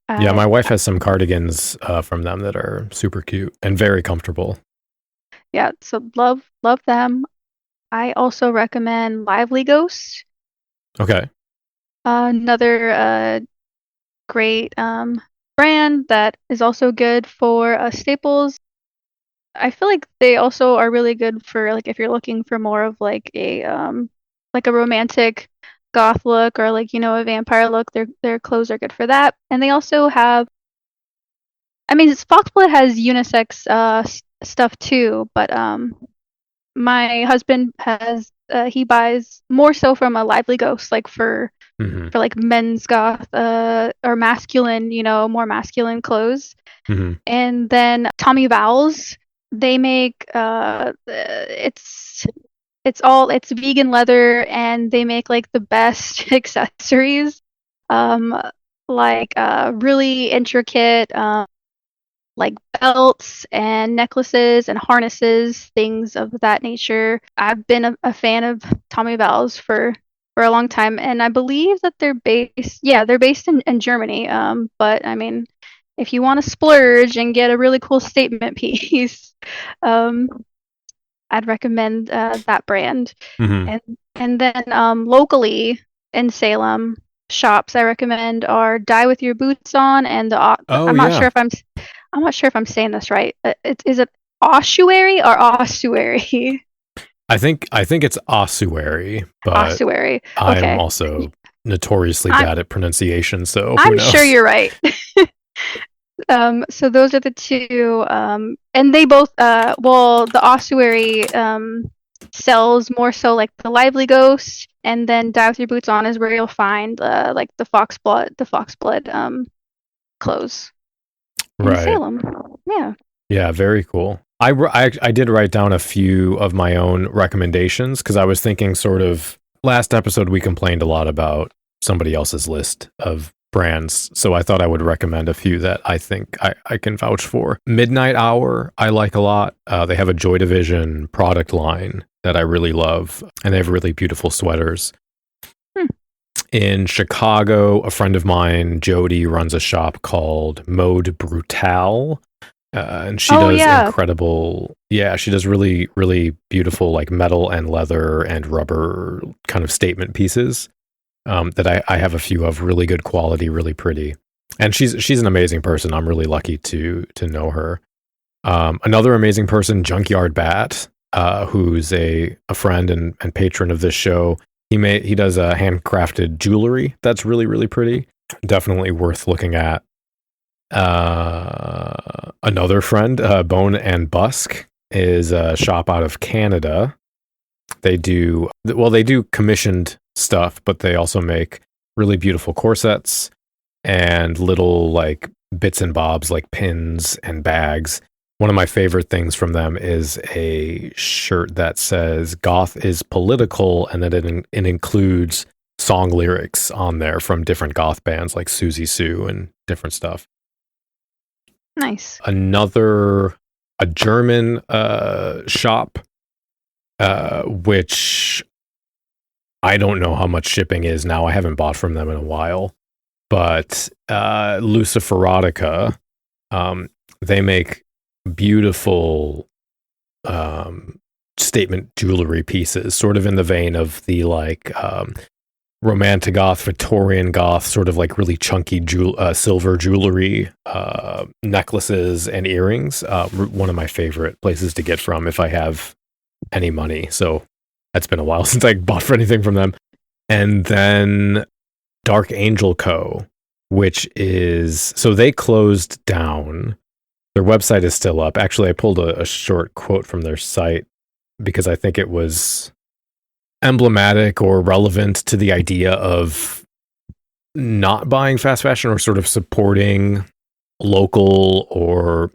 my wife has some cardigans from them that are super cute and very comfortable. Yeah, so love them. I also recommend Lively Ghost. Okay. Another great brand that is also good for staples. I feel like they also are really good for like if you're looking for more of like a romantic goth look, or a vampire look. Their clothes are good for that. And they also have, I mean, Foxblood has unisex stuff too, but my husband has he buys more so from a Lively Ghost, like for like men's goth or masculine, more masculine clothes. And then TommyVowles, they make it's vegan leather, and they make like the best accessories, really intricate like belts and necklaces and harnesses, things of that nature. I've been a fan of TommyVowles for a long time, and I believe that they're based in Germany. But I mean, if you want to splurge and get a really cool statement piece, I'd recommend that brand. Mm-hmm. And then locally in Salem, shops I recommend are Die With Your Boots On and I'm not sure if I'm saying this right. Is it Ossuary or Ossuary? I think it's ossuary, but Ossuary. I'm Okay. also notoriously bad at pronunciation, so who I'm knows? sure you're right. So those are the two, and they both, the ossuary sells more so like the lively ghost, and then Die With Your Boots On is where you'll find like the Foxblood clothes in Salem. Yeah, very cool. I did write down a few of my own recommendations because I was thinking sort of last episode we complained a lot about somebody else's list of brands, so I thought I would recommend a few that I think I can vouch for. Midnight Hour, I like a lot. They have a Joy Division product line that I really love, and they have really beautiful sweaters. In Chicago, a friend of mine, Jody, runs a shop called Mode Brutal, and she does incredible. Yeah, she does really, really beautiful like metal and leather and rubber kind of statement pieces. That I have a few of, really good quality, really pretty, and she's an amazing person. I'm really lucky to know her. Another amazing person, Junkyard Bat, who's a friend and patron of this show. He does a handcrafted jewelry that's really, really pretty. Definitely worth looking at. Another friend, Bone and Busk, is a shop out of Canada. They do commissioned stuff, but they also make really beautiful corsets and little like bits and bobs like pins and bags. One of my favorite things from them is a shirt that says "Goth is political," and that it includes song lyrics on there from different goth bands like Susie Sue and different stuff. Nice. A German shop, which I don't know how much shipping is now. I haven't bought from them in a while, but Luciferotica, they make beautiful statement jewelry pieces, sort of in the vein of the like Romantic Goth, Victorian Goth, sort of like really chunky silver jewelry, necklaces and earrings. One of my favorite places to get from if I have any money. So that's been a while since I bought for anything from them. And then Dark Angel Co., which is, so they closed down. Their website is still up. Actually, I pulled a short quote from their site because I think it was emblematic or relevant to the idea of not buying fast fashion or sort of supporting local or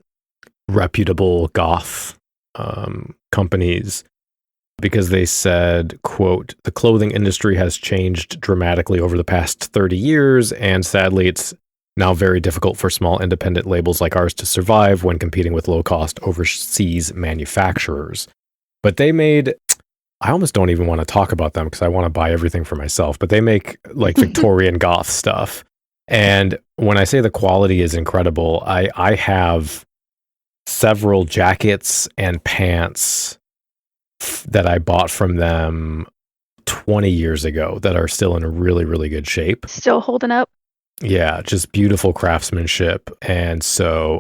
reputable goth companies, because they said, quote, "The clothing industry has changed dramatically over the past 30 years, and sadly it's now very difficult for small independent labels like ours to survive when competing with low-cost overseas manufacturers." But they made, I almost don't even want to talk about them because I want to buy everything for myself, but they make like Victorian goth stuff. And when I say the quality is incredible, I have several jackets and pants that I bought from them 20 years ago that are still in really, really good shape. Still holding up. Yeah, just beautiful craftsmanship. And so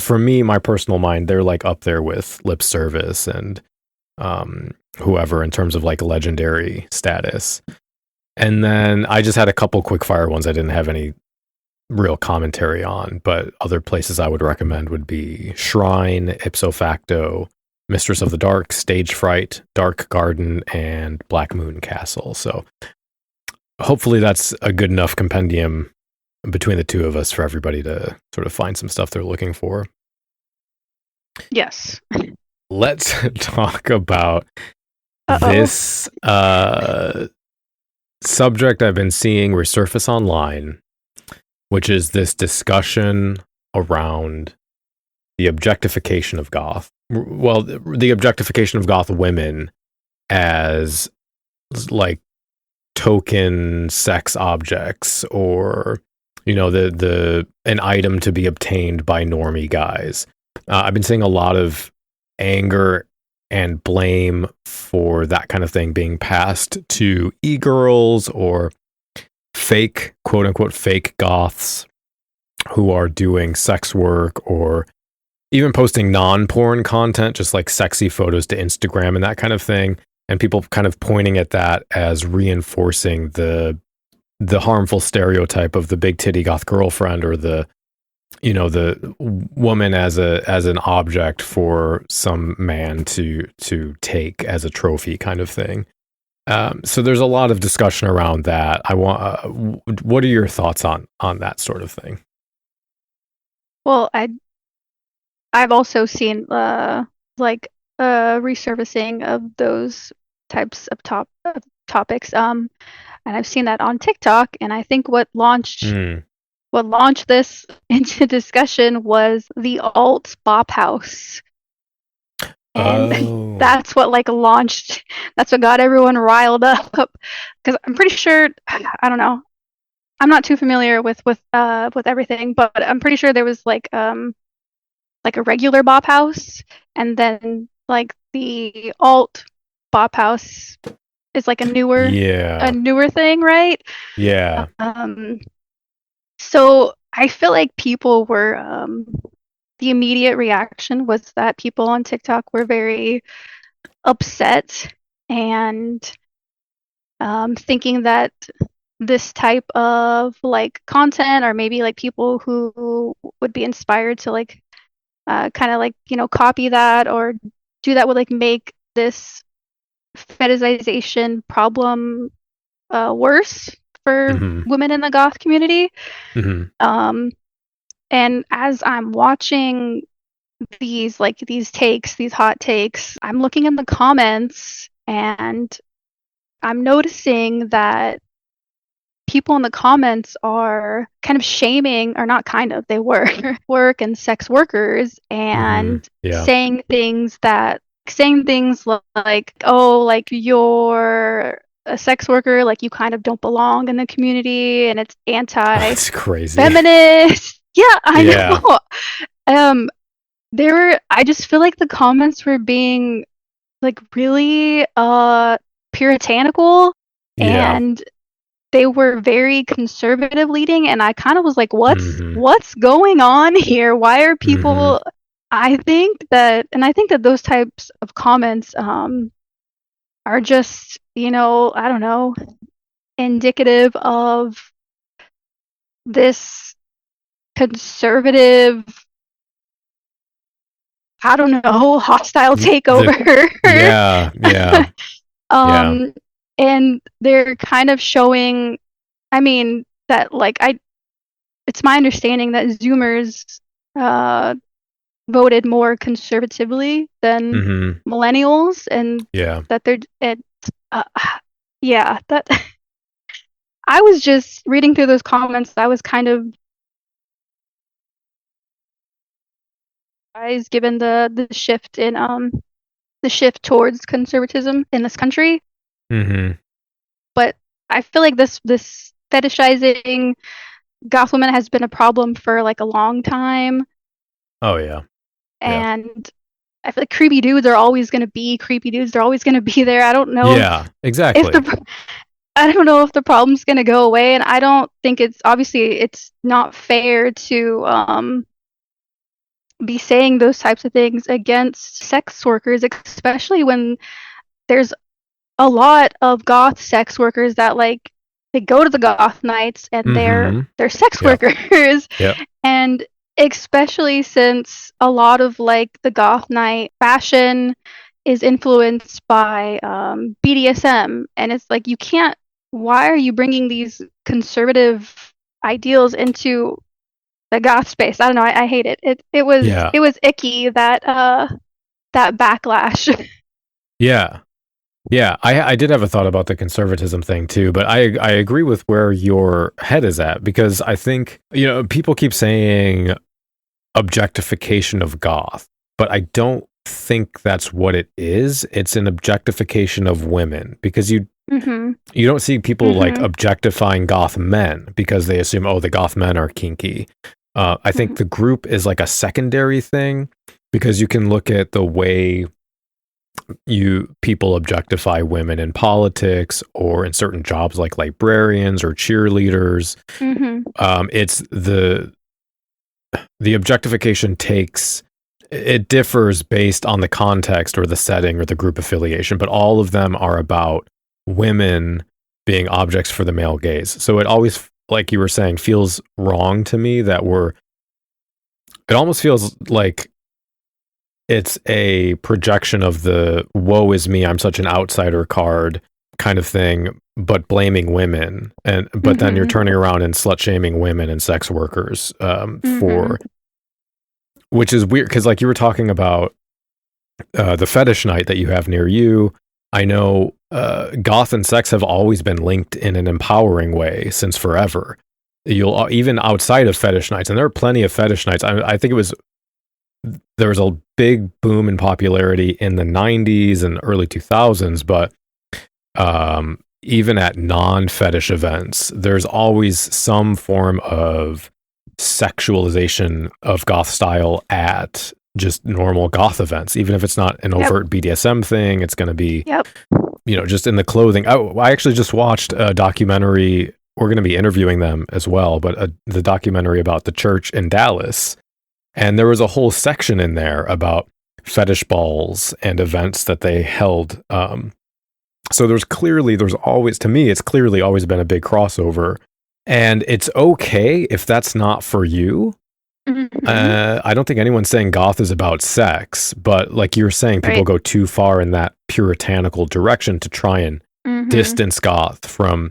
for me, my personal mind, they're like up there with Lip Service and whoever in terms of like legendary status. And then I just had a couple quick fire ones I didn't have any real commentary on, but other places I would recommend would be Shrine, Ipso Facto, Mistress of the Dark, Stage Fright, Dark Garden, and Blackmoon Castle. So hopefully that's a good enough compendium between the two of us for everybody to sort of find some stuff they're looking for. Yes. Let's talk about this subject I've been seeing resurface online, which is this discussion around the objectification of goth. Well, the objectification of goth women as like token sex objects, or you know, the an item to be obtained by normie guys. I've been seeing a lot of anger and blame for that kind of thing being passed to e-girls or fake, quote unquote, fake goths who are doing sex work or even posting non-porn content, just like sexy photos to Instagram and that kind of thing. And people kind of pointing at that as reinforcing the harmful stereotype of the big titty goth girlfriend, or the woman as an object for some man to take as a trophy kind of thing. So there's a lot of discussion around that. What are your thoughts on that sort of thing? Well, I've also seen resurfacing of those types of topics. And I've seen that on TikTok. And I think what launched this into discussion was the alt bop house. And that's what that's what got everyone riled up. Because I'm pretty sure, I don't know, I'm not too familiar with everything, but I'm pretty sure there was like a regular bop house, and then like the alt bop house is like a newer thing, right? Yeah. So I feel like people were the immediate reaction was that people on TikTok were very upset and thinking that this type of like content, or maybe like people who would be inspired to like kind of like, copy that or do that would like make this fetishization problem worse for women in the goth community. And as I'm watching these hot takes, I'm looking in the comments and I'm noticing that people in the comments are kind of shaming, or not kind of, they were work and sex workers, and saying things like, oh, like you're a sex worker, like you kind of don't belong in the community, and it's That's crazy. feminist. Yeah, I know. I just feel like the comments were being like really puritanical, and they were very conservative leading, and I kind of was like, what's going on here? Why are people I think that those types of comments are just, I don't know, indicative of this conservative, I don't know, hostile takeover. And they're kind of showing, that like it's my understanding that Zoomers voted more conservatively than millennials, and that that I was just reading through those comments. I was kind of surprised given the shift in the shift towards conservatism in this country. But I feel like this fetishizing goth women has been a problem for like a long time. Oh yeah. And I feel like creepy dudes are always going to be creepy dudes. They're always going to be there. I don't know. Yeah, exactly. I don't know if the problem's going to go away, and I don't think it's not fair to be saying those types of things against sex workers, especially when there's a lot of goth sex workers that like they go to the goth nights and they're sex workers. And especially since a lot of like the goth night fashion is influenced by BDSM, and it's like, why are you bringing these conservative ideals into the goth space? I don't know, I hate it. It was icky, that backlash. I did have a thought about the conservatism thing too, but I agree with where your head is at, because I think, people keep saying objectification of goth, but I don't think that's what it is. It's an objectification of women, because you don't see people like objectifying goth men because they assume, oh, the goth men are kinky. I think the group is like a secondary thing, because you can look at the way people objectify women in politics or in certain jobs like librarians or cheerleaders. It's the objectification it differs based on the context or the setting or the group affiliation, but all of them are about women being objects for the male gaze. So it always, like you were saying, feels wrong to me that it almost feels like it's a projection of the woe is me, I'm such an outsider card kind of thing, but blaming women. But then you're turning around and slut shaming women and sex workers which is weird, because like you were talking about the fetish night that you have near you. I know goth and sex have always been linked in an empowering way since forever. You'll even outside of fetish nights, and there are plenty of fetish nights. I think there was a big boom in popularity in the 90s and early 2000s, but even at non-fetish events, there's always some form of sexualization of goth style at just normal goth events. Even if it's not an overt BDSM thing, it's going to be, just in the clothing. I actually just watched a documentary. We're going to be interviewing them as well, but the documentary about the church in Dallas. And there was a whole section in there about fetish balls and events that they held. So it's clearly always been a big crossover. And it's okay if that's not for you. I don't think anyone's saying goth is about sex, but like you were saying, people go too far in that puritanical direction to try and distance goth from,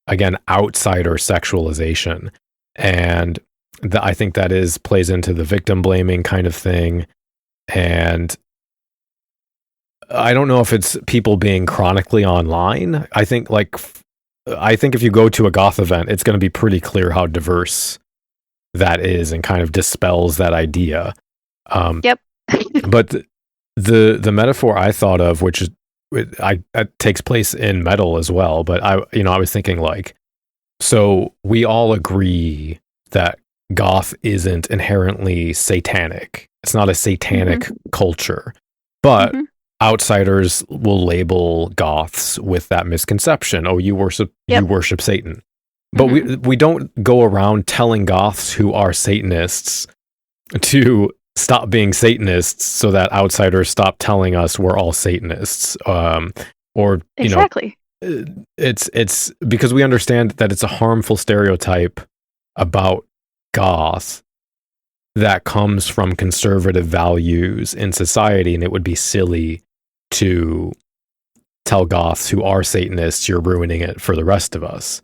again, outsider sexualization. And I think that plays into the victim blaming kind of thing. And I don't know if it's people being chronically online. I think if you go to a goth event, it's going to be pretty clear how diverse that is and kind of dispels that idea. But the metaphor I thought of, which is that takes place in metal as well. But I was thinking so we all agree that goth isn't inherently satanic. It's not a satanic culture, but outsiders will label goths with that misconception. Oh, you worship Satan. But we don't go around telling goths who are Satanists to stop being Satanists so that outsiders stop telling us we're all Satanists. It's because we understand that it's a harmful stereotype about goth that comes from conservative values in society, and it would be silly to tell goths who are Satanists you're ruining it for the rest of us.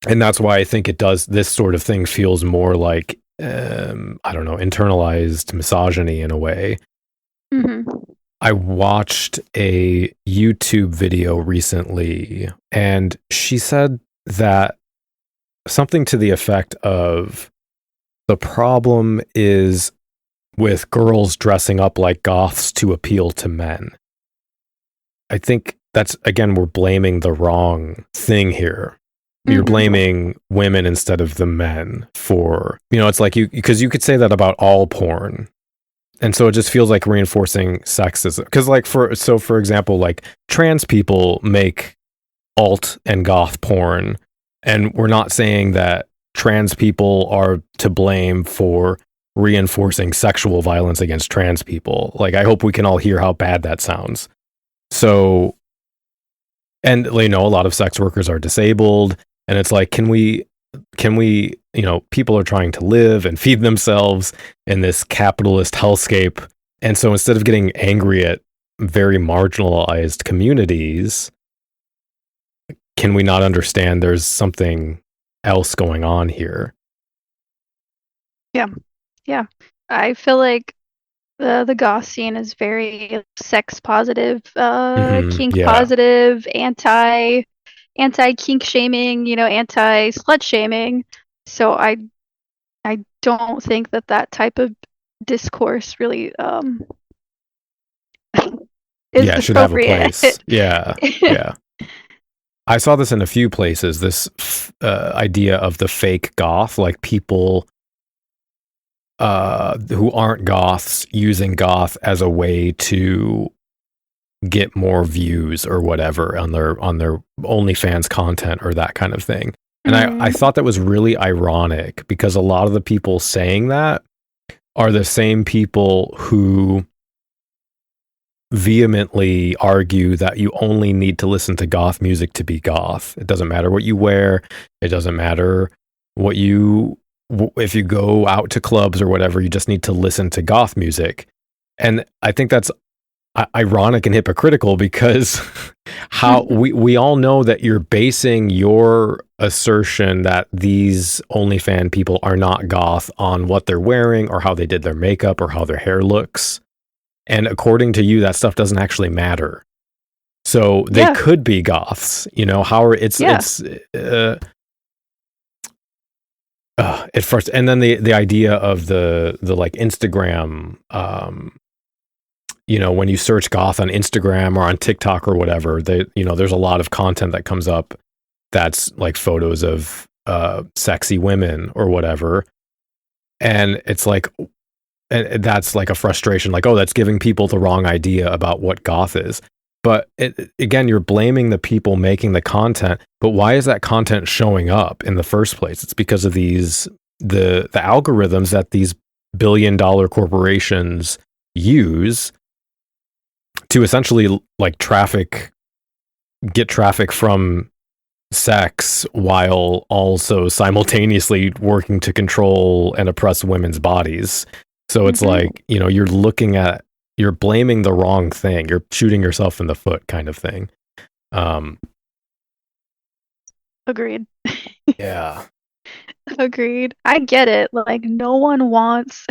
And that's why I think this sort of thing feels more like internalized misogyny in a way. I watched a YouTube video recently, and she said that something to the effect of the problem is with girls dressing up like goths to appeal to men. I think that's, again, we're blaming the wrong thing here. You're blaming women instead of the men for, it's like because you could say that about all porn. And so it just feels like reinforcing sexism. Because for example, trans people make alt and goth porn, and we're not saying that trans people are to blame for reinforcing sexual violence against trans people. I hope we can all hear how bad that sounds. So, and a lot of sex workers are disabled, and it's like, can we, people are trying to live and feed themselves in this capitalist hellscape. And so instead of getting angry at very marginalized communities, can we not understand there's something else going on here? Yeah. I feel like the goth scene is very sex positive, kink positive, anti kink shaming, anti slut shaming. So I don't think that type of discourse really is should have a place. Yeah. I saw this in a few places, this idea of the fake goth, like people who aren't goths using goth as a way to get more views or whatever on their OnlyFans content or that kind of thing. And I thought that was really ironic because a lot of the people saying that are the same people who vehemently argue that you only need to listen to goth music to be goth. It doesn't matter what you wear. It doesn't matter what if you go out to clubs or whatever, you just need to listen to goth music. And I think that's ironic and hypocritical because how we all know that you're basing your assertion that these OnlyFans people are not goth on what they're wearing or how they did their makeup or how their hair looks. And according to you, that stuff doesn't actually matter. So they could be goths, how it's at first. And then the idea of the like Instagram, when you search goth on Instagram or on TikTok or whatever, there's a lot of content that comes up that's like photos of sexy women or whatever. And it's like, and that's like a frustration, like, oh, that's giving people the wrong idea about what goth is. But again, you're blaming the people making the content. But why is that content showing up in the first place? It's because of the algorithms that these billion-dollar corporations use to essentially like get traffic from sex while also simultaneously working to control and oppress women's bodies. So it's like, you're blaming the wrong thing. You're shooting yourself in the foot kind of thing. Agreed. Yeah. Agreed. I get it. Like, no one wants.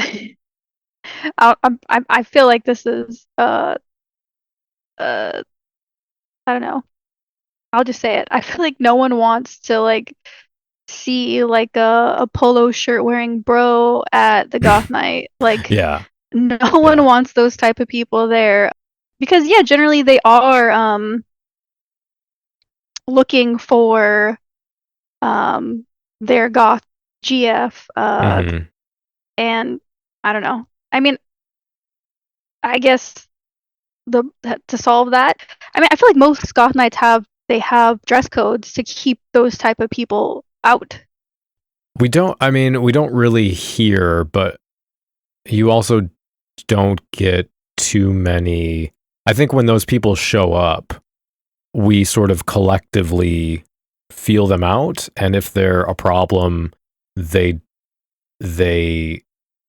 I feel like this is I don't know. I'll just say it. I feel like no one wants to like see like a polo shirt wearing bro at the goth night. Like, no one wants those type of people there because generally they are looking for their goth GF and I don't know. I mean, I guess to solve that, I mean, I feel like most goth nights have dress codes to keep those type of people out. We don't really hear, but you also don't get too many. I think when those people show up, we sort of collectively feel them out, and if they're a problem, they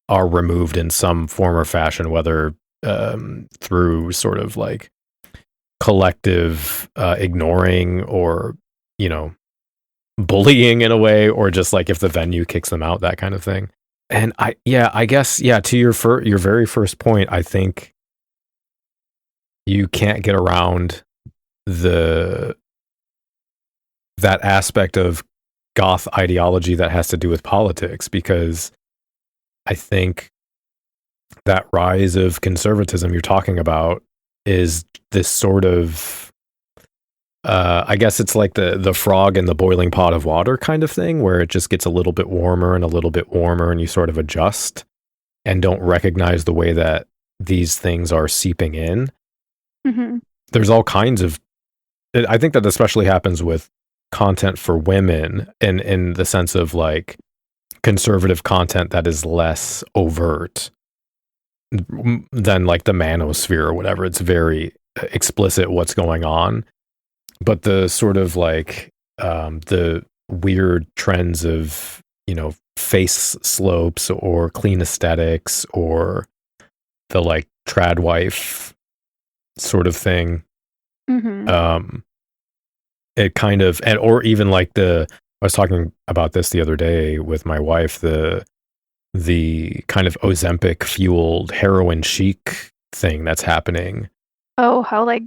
are removed in some form or fashion, whether through sort of like collective ignoring or bullying in a way, or just like if the venue kicks them out, that kind of thing. And I guess to your very first point, I think you can't get around that aspect of goth ideology that has to do with politics, because I think that rise of conservatism you're talking about is this sort of I guess it's like the frog in the boiling pot of water kind of thing, where it just gets a little bit warmer and a little bit warmer, and you sort of adjust and don't recognize the way that these things are seeping in. Mm-hmm. There's all kinds of, I think that especially happens with content for women in the sense of like conservative content that is less overt than like the manosphere or whatever. It's very explicit what's going on. But the sort of like the weird trends of, face slopes or clean aesthetics or the like trad wife sort of thing. Mm-hmm. It kind of, or even like I was talking about this the other day with my wife, the kind of Ozempic fueled heroin chic thing that's happening. Oh, how like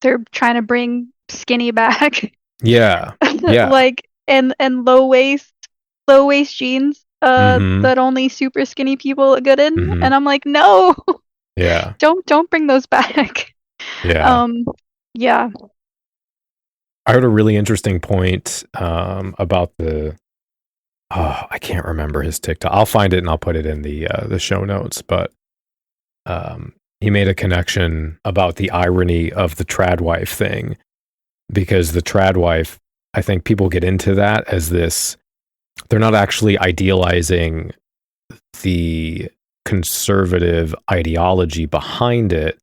they're trying to bring skinny back. Yeah. Like and low waist jeans that only super skinny people are good in. And I'm like, no. Yeah. Don't bring those back. Yeah. Yeah. I heard a really interesting point about the I can't remember his TikTok. I'll find it and I'll put it in the show notes. But he made a connection about the irony of the tradwife thing, because the tradwife, I think people get into that as this. They're not actually idealizing the conservative ideology behind it.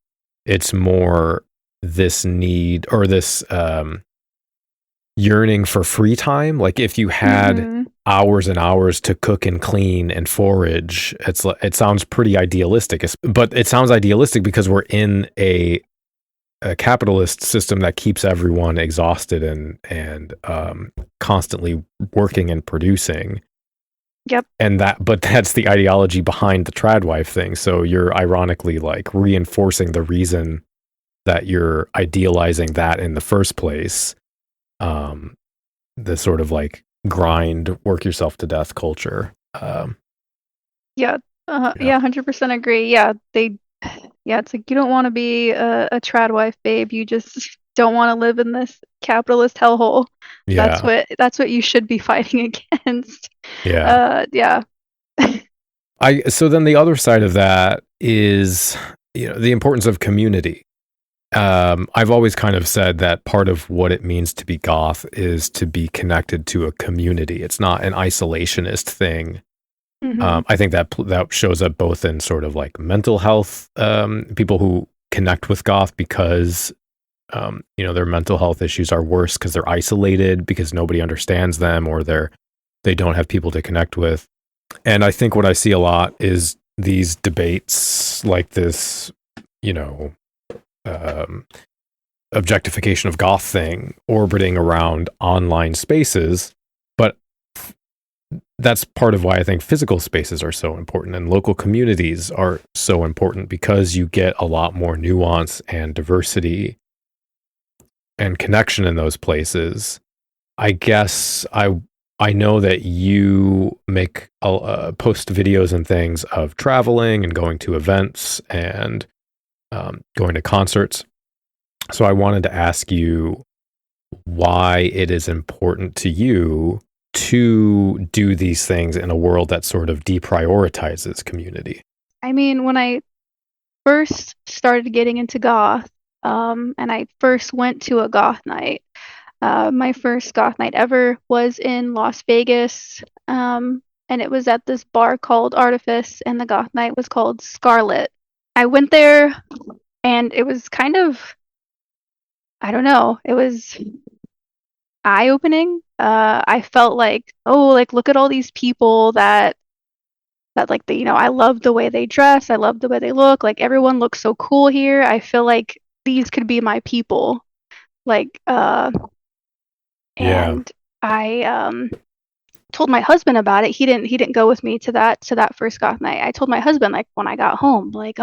It's more this need or this yearning for free time. Like if you had hours and hours to cook and clean and forage, it sounds pretty idealistic. But it sounds idealistic because we're in a capitalist system that keeps everyone exhausted and constantly working and producing. Yep. But that's the ideology behind the tradwife thing. So you're ironically like reinforcing the reason that you're idealizing that in the first place. The sort of like grind, work yourself to death culture. Yeah, 100% agree. Yeah, it's like you don't want to be a tradwife, babe. You just don't want to live in this capitalist hellhole. Yeah. That's what you should be fighting against. Yeah. Yeah. So then the other side of that is, the importance of community. I've always kind of said that part of what it means to be goth is to be connected to a community. It's not an isolationist thing. I think that shows up both in sort of like mental health, people who connect with goth because, their mental health issues are worse because they're isolated, because nobody understands them, or they don't have people to connect with. And I think what I see a lot is these debates like this, objectification of goth thing orbiting around online spaces. But that's part of why I think physical spaces are so important and local communities are so important, because you get a lot more nuance and diversity and connection in those places. I guess I know that you make post videos and things of traveling and going to events and going to concerts. So I wanted to ask you why it is important to you to do these things in a world that sort of deprioritizes community. I mean, when I first started getting into goth, and I first went to a goth night, my first goth night ever was in Las Vegas, and it was at this bar called Artifice, and the goth night was called Scarlet. I went there, and it was kind of, I don't know, it was eye-opening. I felt like, look at all these people that like, I love the way they dress, I love the way they look, like everyone looks so cool here. I feel like these could be my people. Like, and I told my husband about it. He didn't go with me to that first goth night. I told my husband, like, when I got home, like,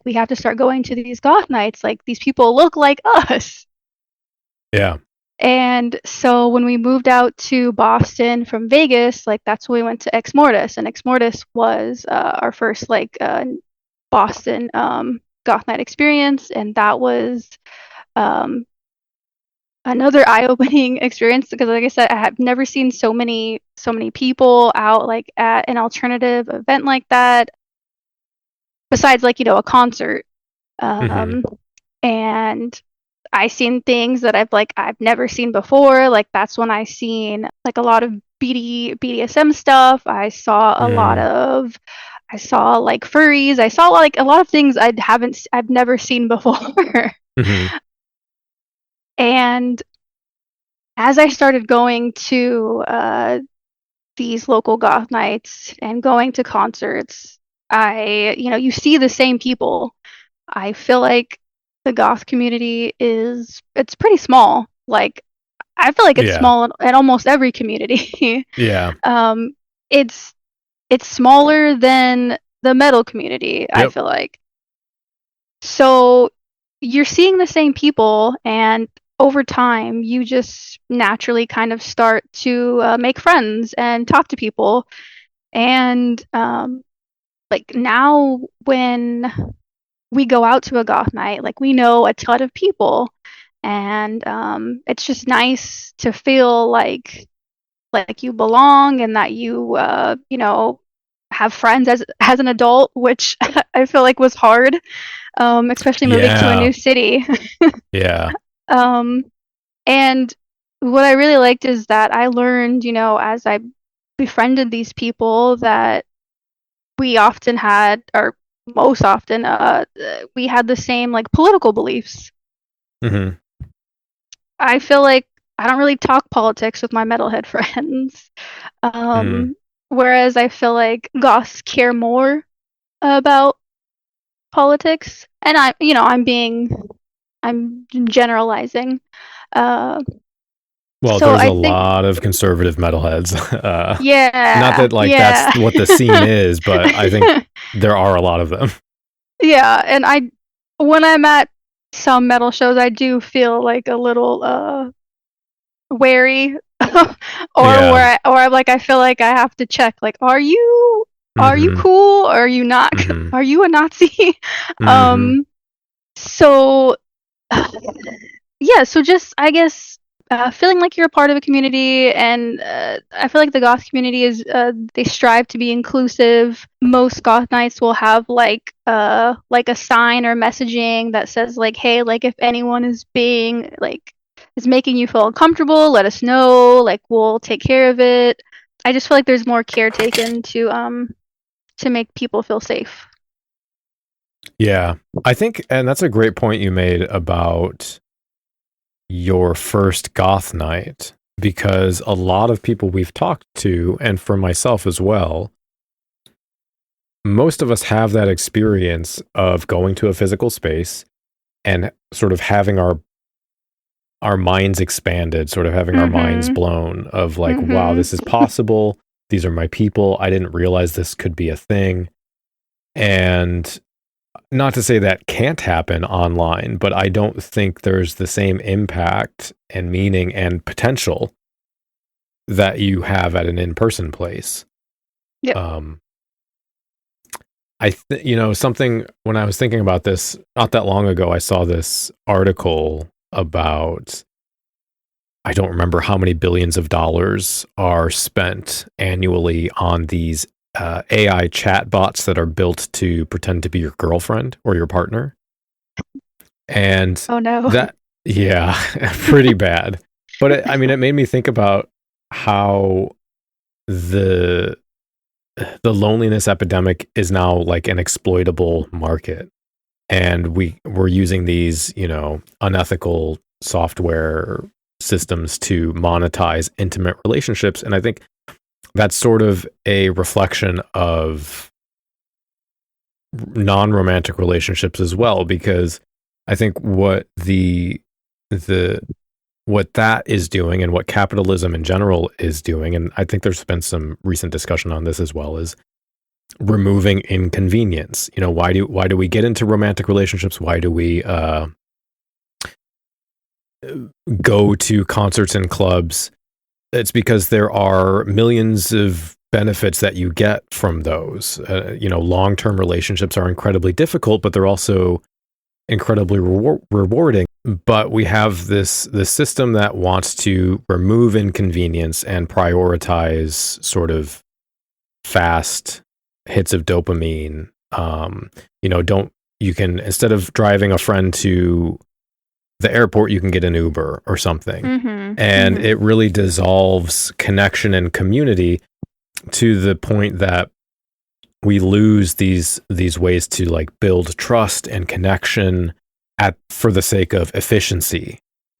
we have to start going to these goth nights. Like, these people look like us. Yeah. And so when we moved out to Boston from Vegas, like, that's when we went to Ex Mortis, and Ex Mortis was our first Boston goth night experience, and that was another eye-opening experience, because like I said, I have never seen so many people out like at an alternative event like that, besides a concert. And I seen things that I've never seen before. Like, that's when I seen like a lot of BDSM stuff. I saw I saw like furries. I saw like a lot of things I've never seen before. And as I started going to these local goth nights and going to concerts, you see the same people. I feel like the goth community it's pretty small. Like, I feel like it's small in almost every community. It's smaller than the metal community, yep. I feel like. So you're seeing the same people, and over time, you just naturally kind of start to make friends and talk to people. And now when we go out to a goth night, like, we know a ton of people, and it's just nice to feel like like you belong and that you have friends as an adult, which I feel like was hard, especially moving to a new city. Yeah. And what I really liked is that I learned, as I befriended these people, that we often had, or most often, we had the same like political beliefs. Mm-hmm. I feel like I don't really talk politics with my metalhead friends. Whereas I feel like goths care more about politics, and I'm generalizing. Well, so there's a lot of conservative metalheads. Yeah. Not that that's what the scene is, but I think there are a lot of them. Yeah, and when I'm at some metal shows, I do feel like a little wary, where I'm like, I feel like I have to check, like, are you cool? Or are you not? Are you a Nazi? So yeah, so just, I guess, feeling like you're a part of a community, and I feel like the goth community is, they strive to be inclusive. Most goth nights will have like a sign or messaging that says like, hey, like if anyone is making you feel uncomfortable, let us know, like we'll take care of it. I just feel like there's more care taken to make people feel safe. Yeah, I think, and that's a great point you made about your first goth night, because a lot of people we've talked to, and for myself as well, most of us have that experience of going to a physical space and sort of having our minds expanded, sort of having our minds blown of like, wow, this is possible. These are my people. I didn't realize this could be a thing. And not to say that can't happen online, but I don't think there's the same impact and meaning and potential that you have at an in-person place. Yeah. Something, when I was thinking about this not that long ago, I saw this article about, I don't remember how many billions of dollars are spent annually on these AI chatbots that are built to pretend to be your girlfriend or your partner. And oh no, pretty bad. But it made me think about how the loneliness epidemic is now like an exploitable market, and we're using these unethical software systems to monetize intimate relationships. And I think that's sort of a reflection of non-romantic relationships as well, because I think what what that is doing, and what capitalism in general is doing, and I think there's been some recent discussion on this as well, is removing inconvenience. Why do we get into romantic relationships? Why do we go to concerts and clubs? It's because there are millions of benefits that you get from those. Long-term relationships are incredibly difficult, but they're also incredibly rewarding. But we have this system that wants to remove inconvenience and prioritize sort of fast hits of dopamine. You can, instead of driving a friend to the airport, you can get an Uber or something. And it really dissolves connection and community to the point that we lose these ways to like build trust and connection for the sake of efficiency.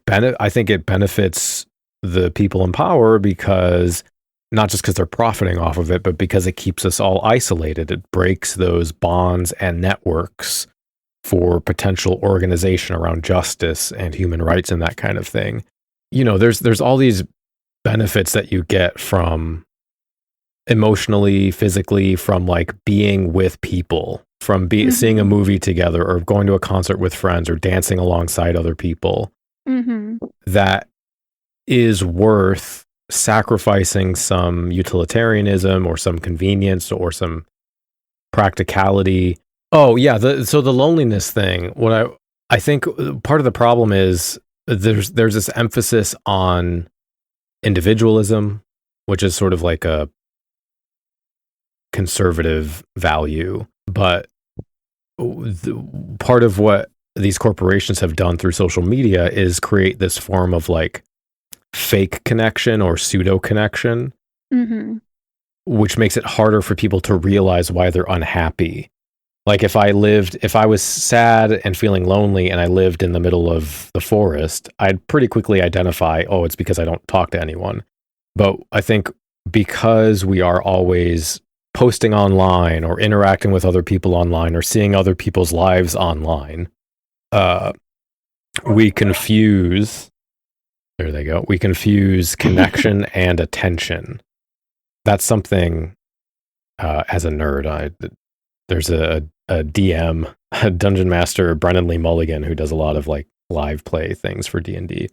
I think it benefits the people in power, because not just because they're profiting off of it, but because it keeps us all isolated. It breaks those bonds and networks for potential organization around justice and human rights and that kind of thing. There's all these benefits that you get from emotionally, physically, from like being with people, from seeing a movie together, or going to a concert with friends, or dancing alongside other people. That is worth sacrificing some utilitarianism or some convenience or some practicality. Oh yeah, so the loneliness thing. What I think part of the problem is there's this emphasis on individualism, which is sort of like a conservative value. But part of what these corporations have done through social media is create this form of like fake connection or pseudo connection, which makes it harder for people to realize why they're unhappy. Like if I was sad and feeling lonely and I lived in the middle of the forest, I'd pretty quickly identify, oh, it's because I don't talk to anyone. But I think because we are always posting online or interacting with other people online or seeing other people's lives online, we confuse connection and attention. That's something, as a nerd, there's a DM, a dungeon master, Brennan Lee Mulligan, who does a lot of like live play things for D&D.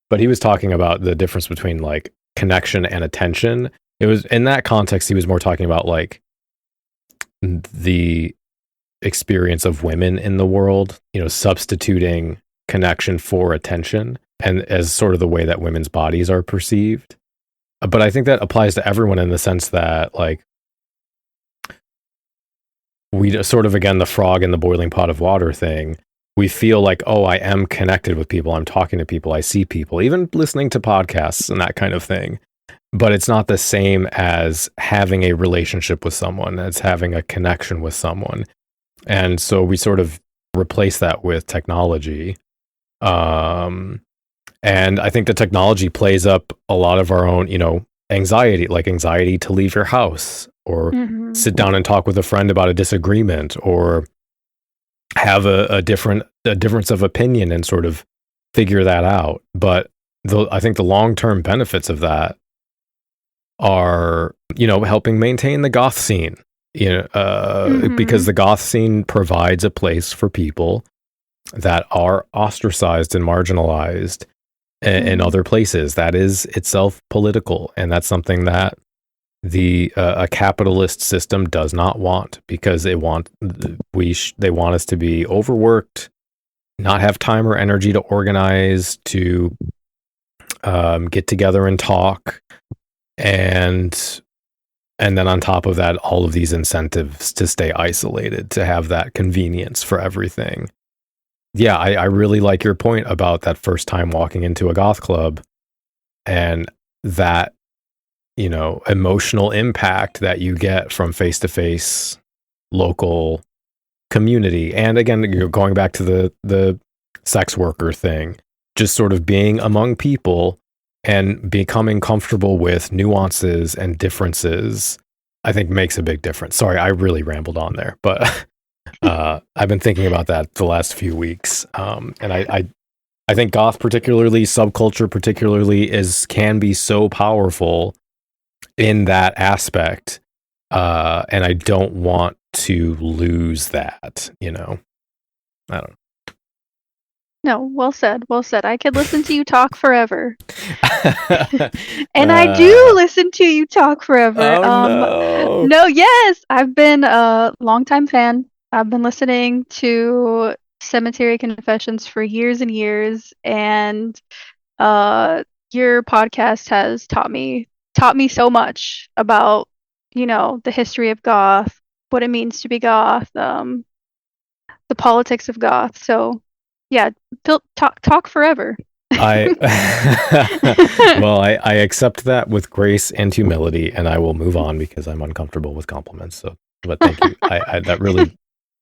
But he was talking about the difference between like connection and attention. It was in that context, he was more talking about like the experience of women in the world, substituting connection for attention, and as sort of the way that women's bodies are perceived. But I think that applies to everyone in the sense that like we sort of, again, the frog in the boiling pot of water thing. We feel like, oh, I am connected with people. I'm talking to people. I see people, even listening to podcasts and that kind of thing. But it's not the same as having a relationship with someone, as having a connection with someone. And so we sort of replace that with technology. And I think the technology plays up a lot of our own, anxiety, like anxiety to leave your house or sit down and talk with a friend about a disagreement or have a difference of opinion and sort of figure that out. But I think the long-term benefits of that are, helping maintain the goth scene, because the goth scene provides a place for people that are ostracized and marginalized in other places. That is itself political, and that's something that a capitalist system does not want, because they want us to be overworked, not have time or energy to organize, to get together and talk, and then on top of that, all of these incentives to stay isolated, to have that convenience for everything. Yeah, I really like your point about that first time walking into a goth club and that, emotional impact that you get from face-to-face local community. And again, you're going back to the sex worker thing, just sort of being among people and becoming comfortable with nuances and differences, I think makes a big difference. Sorry, I really rambled on there, but I've been thinking about that the last few weeks. And I think goth particularly, subculture particularly, can be so powerful in that aspect. And I don't want to lose that, I don't know. No, well said. Well said. I could listen to you talk forever. And I do listen to you talk forever. Oh, no. No, yes. I've been a longtime fan. I've been listening to Cemetery Confessions for years and years, and your podcast has taught me so much about, the history of goth, what it means to be goth, the politics of goth. So yeah, talk forever. I accept that with grace and humility, and I will move on because I'm uncomfortable with compliments. So, but thank you.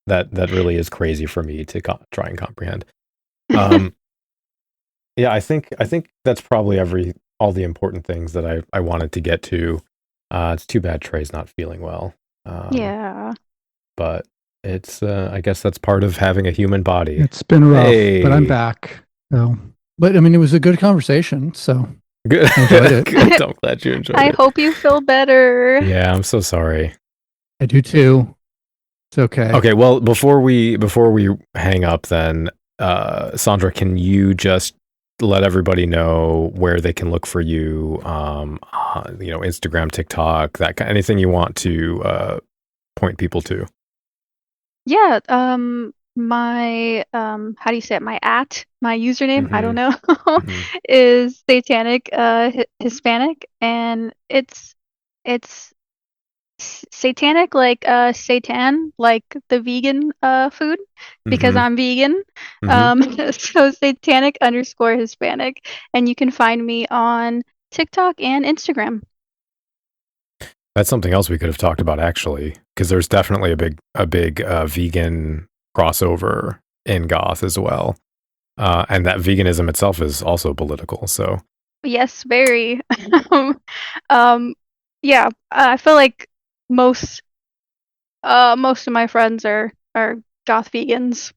That really is crazy for me to try and comprehend. Yeah, I think that's probably all the important things that I wanted to get to. It's too bad Trey's not feeling well. Yeah, but it's I guess that's part of having a human body. It's been rough, but I'm back. So, but I mean, it was a good conversation. So good. I enjoyed it. Good. I'm glad you enjoyed it. I hope you feel better. Yeah, I'm so sorry. I do too. It's okay. Okay. Well, before we hang up, then Sondra, can you just let everybody know where they can look for you? Instagram, TikTok, anything you want to point people to. Yeah, my how do you say it? My username, I don't know, Mm-hmm. is Satanic Hispanic, and it's satanic like seitan, like the vegan food, because Mm-hmm. I'm vegan. Mm-hmm. So Satanic underscore Hispanic, and you can find me on TikTok and Instagram. That's something else we could have talked about, actually, because there's definitely a big vegan crossover in goth as well, and that veganism itself is also political. So Yes, very. um, yeah, I feel like most most of my friends are goth vegans.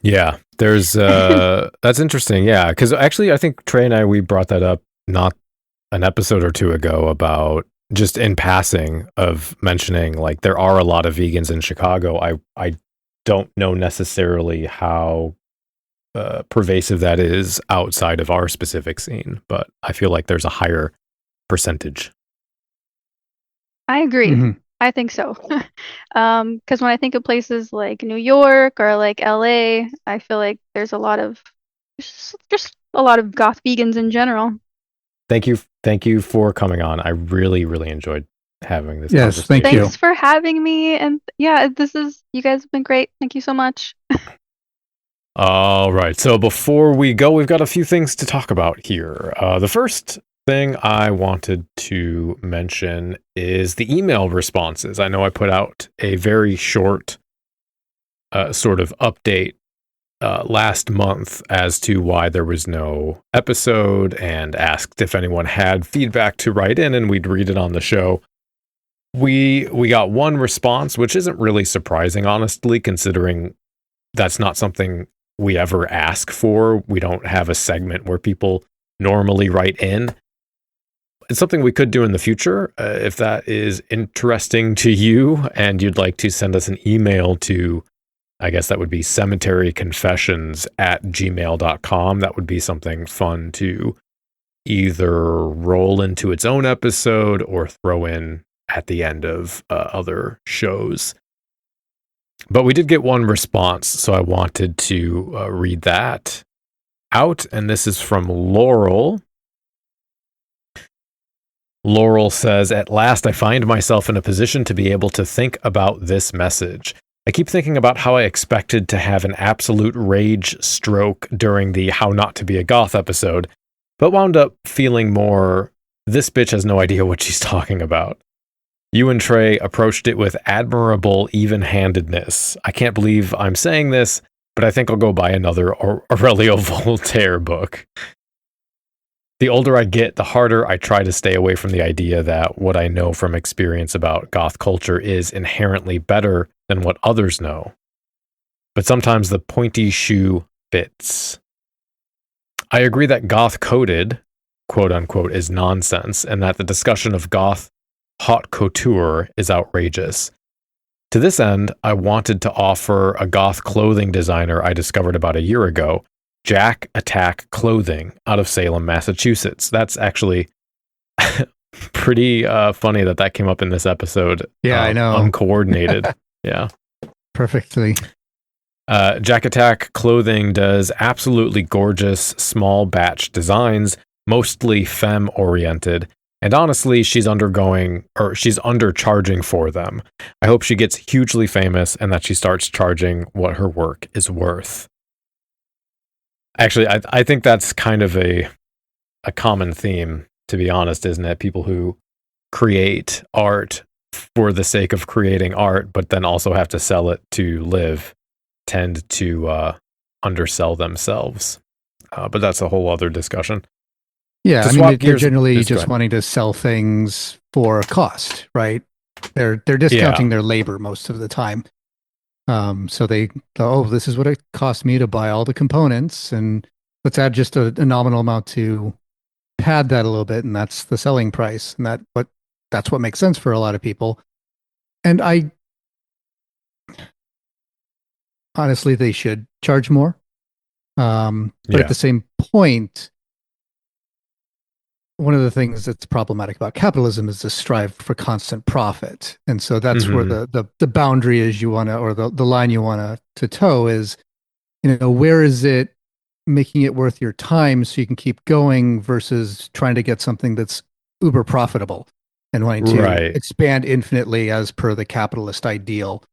yeah, there's that's interesting. Yeah, because actually, I think Trey and we brought that up not an episode or two ago about just in passing of mentioning like there are a lot of vegans in Chicago. I don't know necessarily how pervasive that is outside of our specific scene, but I feel like there's a higher percentage. I agree. Mm-hmm. I think so. Because when I think of places like New York or like LA, I feel like there's a lot of just a lot of goth vegans in general. Thank you for coming on. I really, really enjoyed having this Yes, conversation. thank you. Thanks for having me, and yeah, you guys have been great. Thank you so much. All right. So before we go, we've got a few things to talk about here. The first thing I wanted to mention is the email responses. I know I put out a very short sort of update last month as to why there was no episode and asked if anyone had feedback to write in and we'd read it on the show. We got one response, which isn't really surprising, honestly, considering that's not something we ever ask for. We don't have a segment where people normally write in. It's something we could do in the future. If that is interesting to you and you'd like to send us an email to, I guess that would be cemeteryconfessions@gmail.com. That would be something fun to either roll into its own episode or throw in at the end of other shows. But we did get one response, so I wanted to read that out. And this is from Laurel. Laurel says, "At last I find myself in a position to be able to think about this message. I keep thinking about how I expected to have an absolute rage stroke during the How Not to Be a Goth episode, but wound up feeling more, this bitch has no idea what she's talking about. You and Trey approached it with admirable even-handedness. I can't believe I'm saying this, but I think I'll go buy another Aurelio Voltaire book. The older I get, the harder I try to stay away from the idea that what I know from experience about goth culture is inherently better than what others know. But sometimes the pointy shoe fits. I agree that goth coded, quote unquote, is nonsense, and that the discussion of goth haute couture is outrageous. To this end, I wanted to offer a goth clothing designer I discovered about a year ago, Jack Attack Clothing, out of Salem, Massachusetts. That's actually pretty funny that came up in this episode. Yeah, I know. Uncoordinated. Yeah. Perfectly. Jack Attack Clothing does absolutely gorgeous small batch designs, mostly femme-oriented. And honestly, she's undercharging for them. I hope she gets hugely famous and that she starts charging what her work is worth. Actually, I think that's kind of a common theme, to be honest, isn't it? People who create art for the sake of creating art, but then also have to sell it to live, tend to undersell themselves. But that's a whole other discussion. Yeah, I mean, they're generally just wanting to sell things for a cost, right? They're discounting their labor most of the time. So they go, oh, this is what it cost me to buy all the components, and let's add just a nominal amount to pad that a little bit, and that's the selling price, and that's what makes sense for a lot of people. And honestly, they should charge more. But at the same point, one of the things that's problematic about capitalism is the strive for constant profit. And so that's where the boundary is you want to, or the line you want to toe is, where is it making it worth your time so you can keep going versus trying to get something that's uber profitable and wanting to expand infinitely as per the capitalist ideal.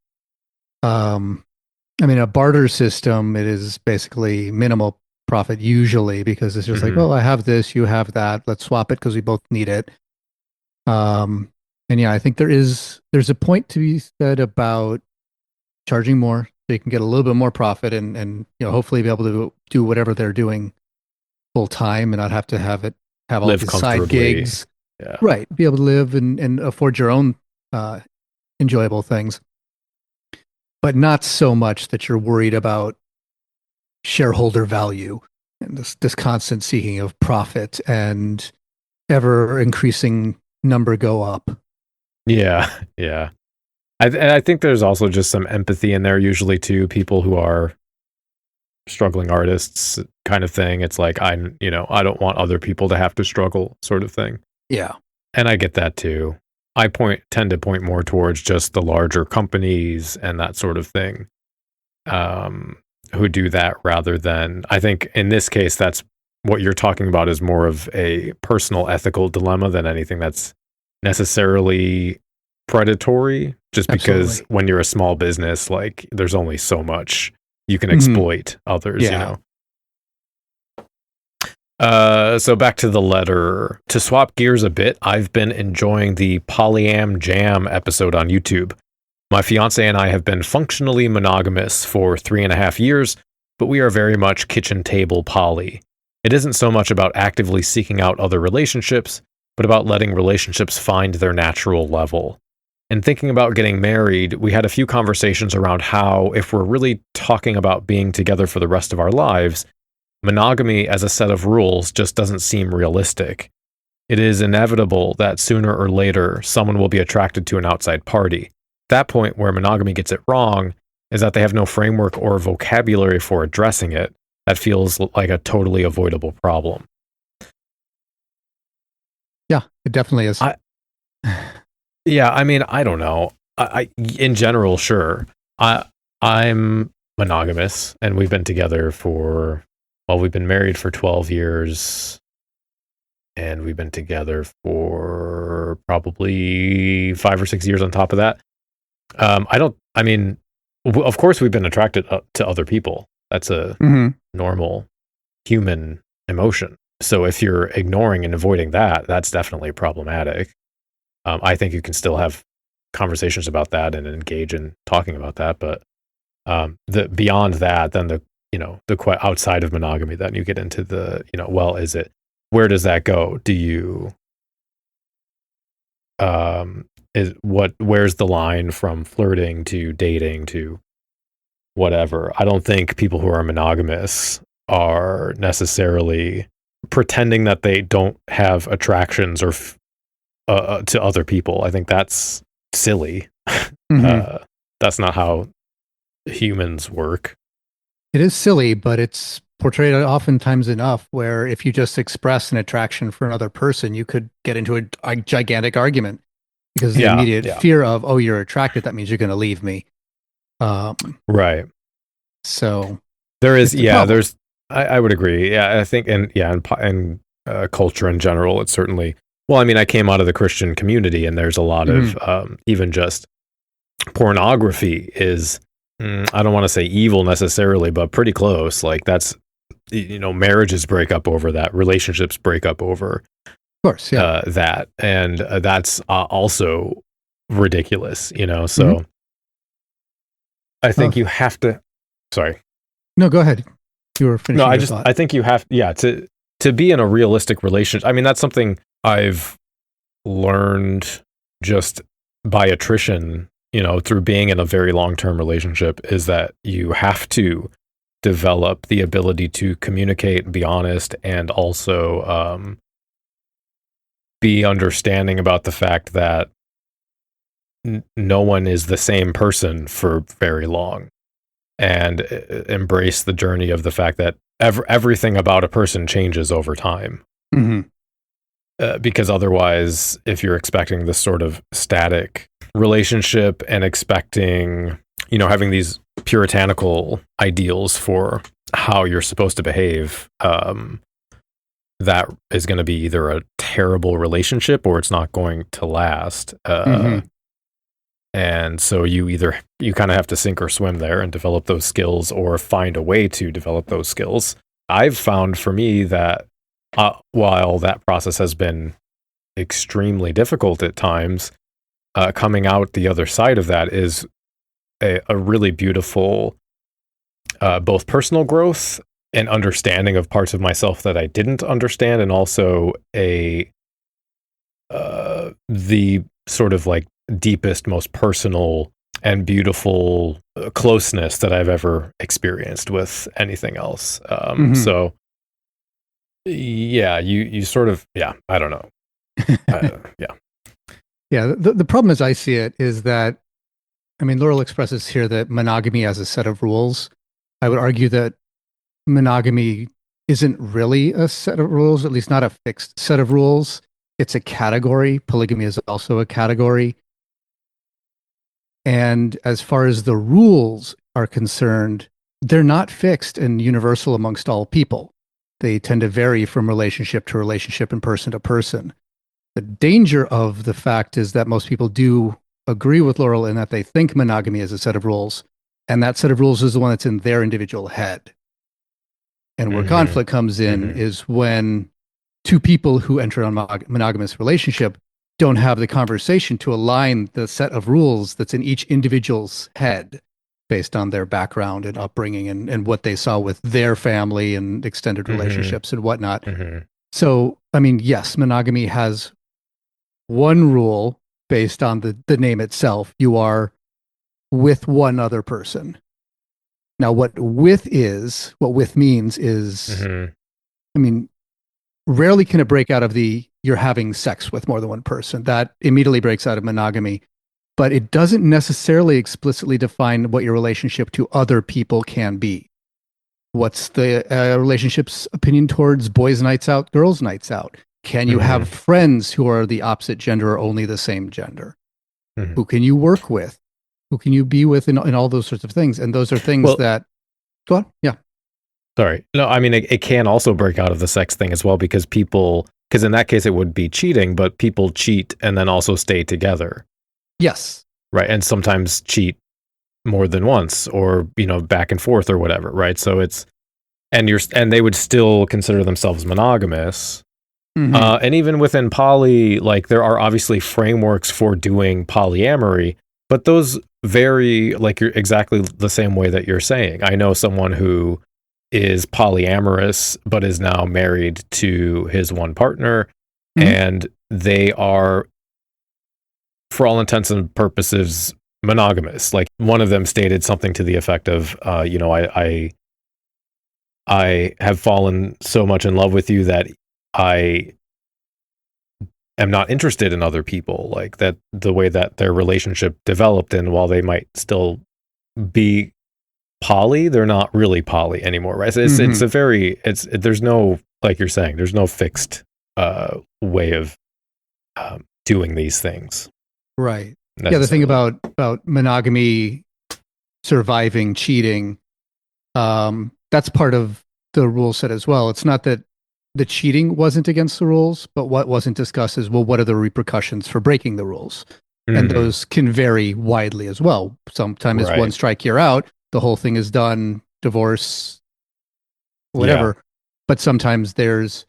A barter system, it is basically minimal profit usually, because it's just like, well, I have this, you have that, let's swap it because we both need it. I think there's a point to be said about charging more so you can get a little bit more profit and hopefully be able to do whatever they're doing full time and not have to have all these side gigs. Yeah. Right. Be able to live and afford your own enjoyable things. But not so much that you're worried about shareholder value and this constant seeking of profit and ever increasing number go up. Yeah. I think there's also just some empathy in there usually too. People who are struggling artists kind of thing. It's like, I don't want other people to have to struggle sort of thing. Yeah. And I get that too. I tend to point more towards just the larger companies and that sort of thing, who do that rather than, I think in this case, that's what you're talking about is more of a personal ethical dilemma than anything that's necessarily predatory, just because when you're a small business, like there's only so much you can exploit others, So back to the letter. To swap gears a bit, I've been enjoying the Polyam Jam episode on YouTube. My fiance and I have been functionally monogamous for 3.5 years, but we are very much kitchen table poly. It isn't so much about actively seeking out other relationships, but about letting relationships find their natural level. And thinking about getting married, we had a few conversations around how, if we're really talking about being together for the rest of our lives, monogamy as a set of rules just doesn't seem realistic. It is inevitable that sooner or later someone will be attracted to an outside party. That point where monogamy gets it wrong is that they have no framework or vocabulary for addressing it. That feels like a totally avoidable problem. Yeah, it definitely is. I don't know. I in general, sure. I'm monogamous, and we've been together we've been married for 12 years, and we've been together for probably 5 or 6 years on top of that. Of course we've been attracted to other people. That's a normal human emotion. So if you're ignoring and avoiding that, that's definitely problematic. I think you can still have conversations about that and engage in talking about that, but beyond that, then the outside of monogamy, then you get into the, where does that go? Do you, where's the line from flirting to dating to whatever? I don't think people who are monogamous are necessarily pretending that they don't have attractions or to other people. I think that's silly. That's not how humans work. It is silly, but it's portrayed oftentimes enough where if you just express an attraction for another person, you could get into a gigantic argument because the immediate fear of, oh, you're attracted, that means you're going to leave me. Right. So there is, I would agree. Yeah, I think, in culture in general, it's certainly, I came out of the Christian community, and there's a lot of, even just pornography is, I don't want to say evil necessarily, but pretty close. Like that's, marriages break up over that, relationships break up over, of course, that, and that's also ridiculous. So I think you have to. Sorry. No, go ahead. You were finishing. No, I think you have, to be in a realistic relationship. I mean, that's something I've learned just by attrition. Through being in a very long-term relationship, is that you have to develop the ability to communicate and be honest, and also be understanding about the fact that no one is the same person for very long, and embrace the journey of the fact that everything about a person changes over time. because otherwise, if you're expecting this sort of static relationship and expecting, having these puritanical ideals for how you're supposed to behave, that is going to be either a terrible relationship or it's not going to last. And so you kind of have to sink or swim there and develop those skills or find a way to develop those skills. I've found for me that while that process has been extremely difficult at times, coming out the other side of that is a really beautiful both personal growth and understanding of parts of myself that I didn't understand, and also the sort of like deepest, most personal and beautiful closeness that I've ever experienced with anything else. So yeah, you sort of, I don't know. The problem as I see it is that, Laurel expresses here that monogamy has a set of rules. I would argue that monogamy isn't really a set of rules, at least not a fixed set of rules. It's a category. Polygamy is also a category. And as far as the rules are concerned, they're not fixed and universal amongst all people. They tend to vary from relationship to relationship and person to person. The danger of the fact is that most people do agree with Laurel in that they think monogamy is a set of rules, and that set of rules is the one that's in their individual head. And where conflict comes in is when two people who enter a monogamous relationship don't have the conversation to align the set of rules that's in each individual's head based on their background and upbringing and what they saw with their family and extended relationships and whatnot. So, yes, monogamy has one rule based on the name itself. You are with one other person. Now, what with means is, rarely can it break out of you're having sex with more than one person. That immediately breaks out of monogamy, but it doesn't necessarily explicitly define what your relationship to other people can be. What's the relationship's opinion towards boys' nights out, girls' nights out? Can you have friends who are the opposite gender or only the same gender? Who can you work with? Who can you be with in all those sorts of things? And those are things that... Go on. Yeah. Sorry. No, it can also break out of the sex thing as well, because in that case it would be cheating, but people cheat and then also stay together. Yes. Right. And sometimes cheat more than once, or, back and forth or whatever. Right. So and they would still consider themselves monogamous. And even within poly, like, there are obviously frameworks for doing polyamory, but those vary, like, you're exactly the same way that you're saying. I know someone who is polyamorous, but is now married to his one partner, and they are, for all intents and purposes, monogamous. Like, one of them stated something to the effect of, I have fallen so much in love with you that I am not interested in other people. Like, that the way that their relationship developed, and while they might still be poly, they're not really poly anymore, right? So there's no, like you're saying, there's no fixed way of doing these things. Right. Yeah, the thing about monogamy surviving cheating, that's part of the rule set as well. It's not that the cheating wasn't against the rules, but what wasn't discussed is, well, what are the repercussions for breaking the rules? And those can vary widely as well. Sometimes it's one strike, you're out. The whole thing is done, divorce, whatever. Yeah. But sometimes there's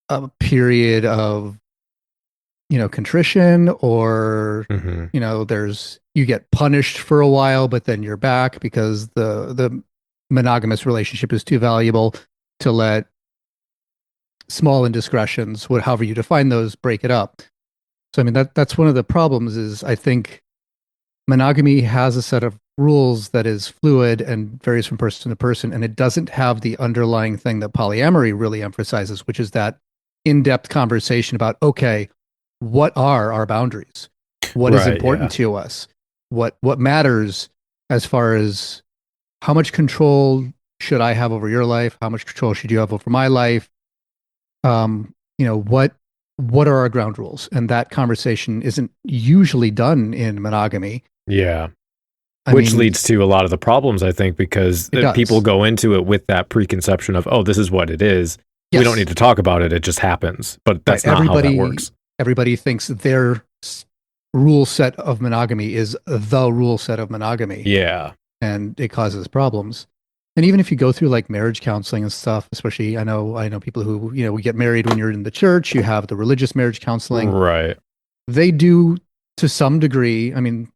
a period of, contrition, or, you get punished for a while, but then you're back because the monogamous relationship is too valuable to let small indiscretions, however you define those, break it up. So, that's one of the problems is, I think monogamy has a set of rules that is fluid and varies from person to person, and it doesn't have the underlying thing that polyamory really emphasizes, which is that in-depth conversation about, okay, what are our boundaries? What is important to us? What matters as far as how much control should I have over your life? How much control should you have over my life? what are our ground rules? And that conversation isn't usually done in monogamy. Yeah. Which leads to a lot of the problems, I think, because people go into it with that preconception of, oh, this is what it is. Yes. We don't need to talk about it. It just happens. But that's not how that works. Everybody thinks their rule set of monogamy is the rule set of monogamy. Yeah. And it causes problems. And even if you go through like marriage counseling and stuff, especially I know people who, we get married when you're in the church, you have the religious marriage counseling. Right. They do to some degree. I mean,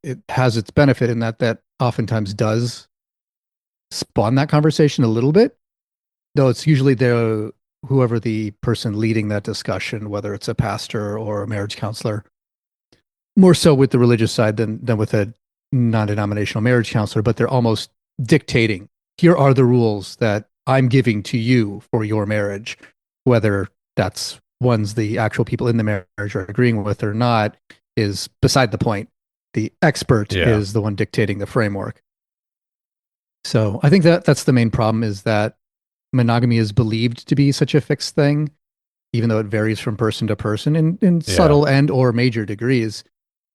it has its benefit in that oftentimes does spawn that conversation a little bit, though it's usually whoever the person leading that discussion, whether it's a pastor or a marriage counselor, more so with the religious side than with a non-denominational marriage counselor, but they're almost dictating, here are the rules that I'm giving to you for your marriage, whether that's ones the actual people in the marriage are agreeing with or not is beside the point. The expert is the one dictating the framework. So I think that's the main problem, is that monogamy is believed to be such a fixed thing, even though it varies from person to person in subtle and or major degrees.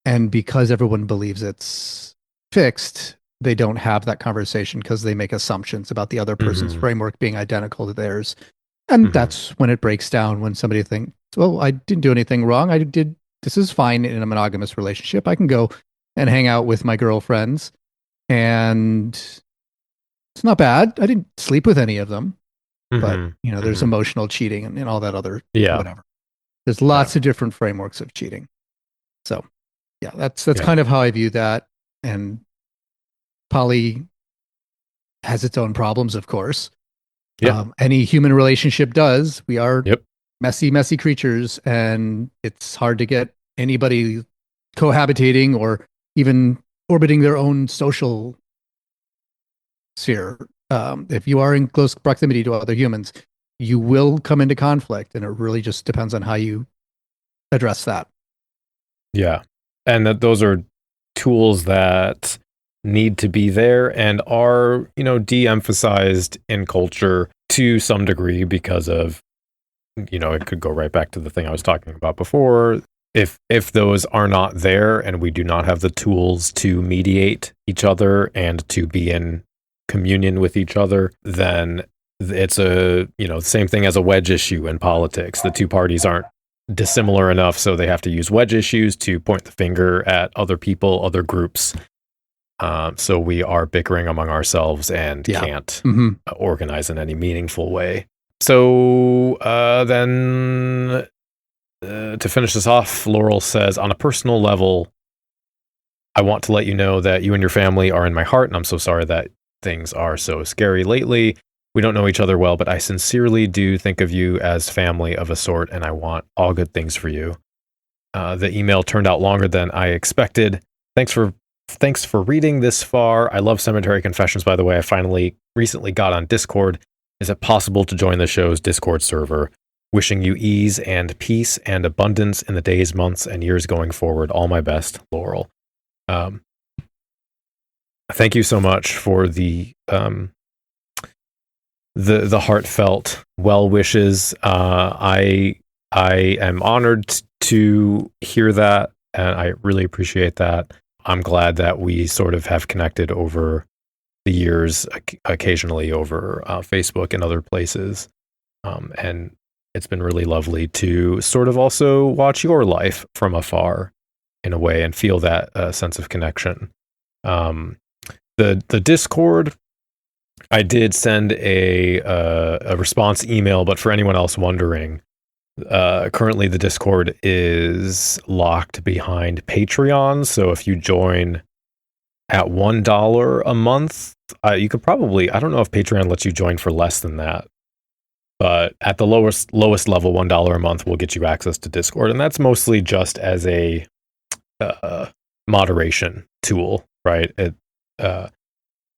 And because everyone believes it's fixed, they don't have that conversation because they make assumptions about the other person's framework being identical to theirs. And that's when it breaks down, when somebody thinks, well, I didn't do anything wrong. This is fine in a monogamous relationship. I can go and hang out with my girlfriends and it's not bad. I didn't sleep with any of them, but there's emotional cheating and all that other whatever. There's lots of different frameworks of cheating. So that's kind of how I view that. And poly has its own problems, of course. Any human relationship does. We are messy creatures, and it's hard to get anybody cohabitating or even orbiting their own social sphere. If you are in close proximity to other humans, you will come into conflict, and it really just depends on how you address that. Yeah. And those are tools that need to be there and are, de-emphasized in culture to some degree because of, it could go right back to the thing I was talking about before. If those are not there and we do not have the tools to mediate each other and to be in communion with each other, then it's same thing as a wedge issue in politics. The two parties aren't dissimilar enough, so they have to use wedge issues to point the finger at other people, other groups. So we are bickering among ourselves and can't organize in any meaningful way. So then to finish this off, Laurel says, on a personal level, I want to let you know that you and your family are in my heart, and I'm so sorry that things are so scary lately. We don't know each other well, but I sincerely do think of you as family of a sort, and I want all good things for you. The email turned out longer than I expected. Thanks for reading this far. I love Cemetery Confessions, by the way. I recently got on Discord. Is it possible to join the show's Discord server? Wishing you ease and peace and abundance in the days, months, and years going forward. All my best, Laurel. Thank you so much for the heartfelt well wishes. I am honored to hear that, and I really appreciate that. I'm glad that we sort of have connected over the years, occasionally over Facebook and other places. And it's been really lovely to sort of also watch your life from afar in a way and feel that sense of connection. The Discord, I did send a response email, but for anyone else wondering, currently the Discord is locked behind Patreon. So if you join at $1 a month, you could probably, I don't know if Patreon lets you join for less than that, but at the lowest level, $1 a month will get you access to Discord. And that's mostly just as a moderation tool, right? It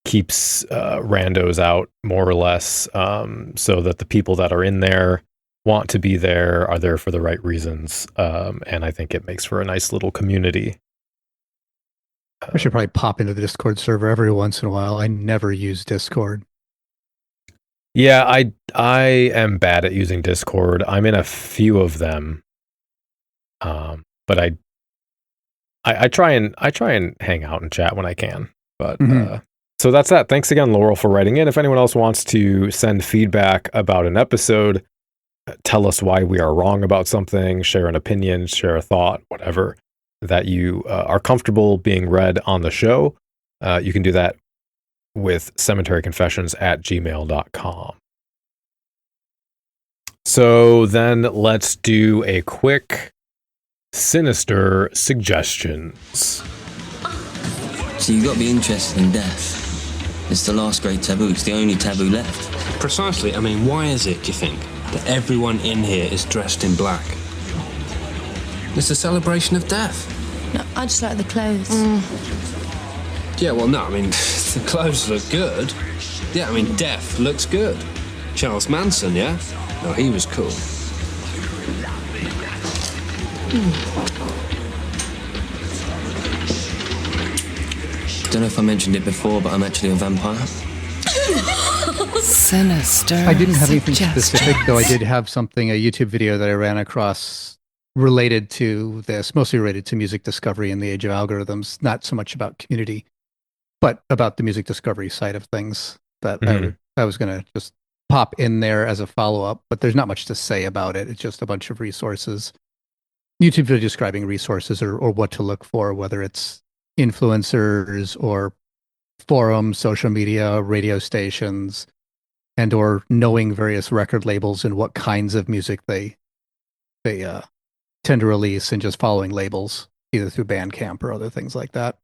keeps randos out more or less, so that the people that are in there want to be there, are there for the right reasons. And I think it makes for a nice little community. I should probably pop into the Discord server every once in a while. I never use Discord. Yeah, am bad at using Discord. I'm in a few of them, but I try and hang out and chat when I can. But so that's that. Thanks again, Laurel, for writing in. If anyone else wants to send feedback about an episode, tell us why we are wrong about something, share an opinion, share a thought, whatever that you are comfortable being read on the show, you can do that with cemeteryconfessions@gmail.com. So then let's do a quick Sinister Suggestions. So you've got to be interested in death. It's the last great taboo. It's the only taboo left. Precisely. I mean, why is it, do you think, that everyone in here is dressed in black? It's a celebration of death. No, I just like the clothes. Yeah, well, no, I mean, the clothes look good. Yeah, I mean, death looks good. Charles Manson, yeah? No, he was cool. Don't know if I mentioned it before, but I'm actually a vampire. Sinister. I didn't have anything specific, though. I did have something, a YouTube video that I ran across related to this, mostly related to music discovery in the age of algorithms, not so much about community, but about the music discovery side of things that I was going to just pop in there as a follow-up, but there's not much to say about it. It's just a bunch of resources. YouTube video describing resources or what to look for, whether it's influencers or forums, social media, radio stations, and or knowing various record labels and what kinds of music they tend to release, and just following labels either through Bandcamp or other things like that.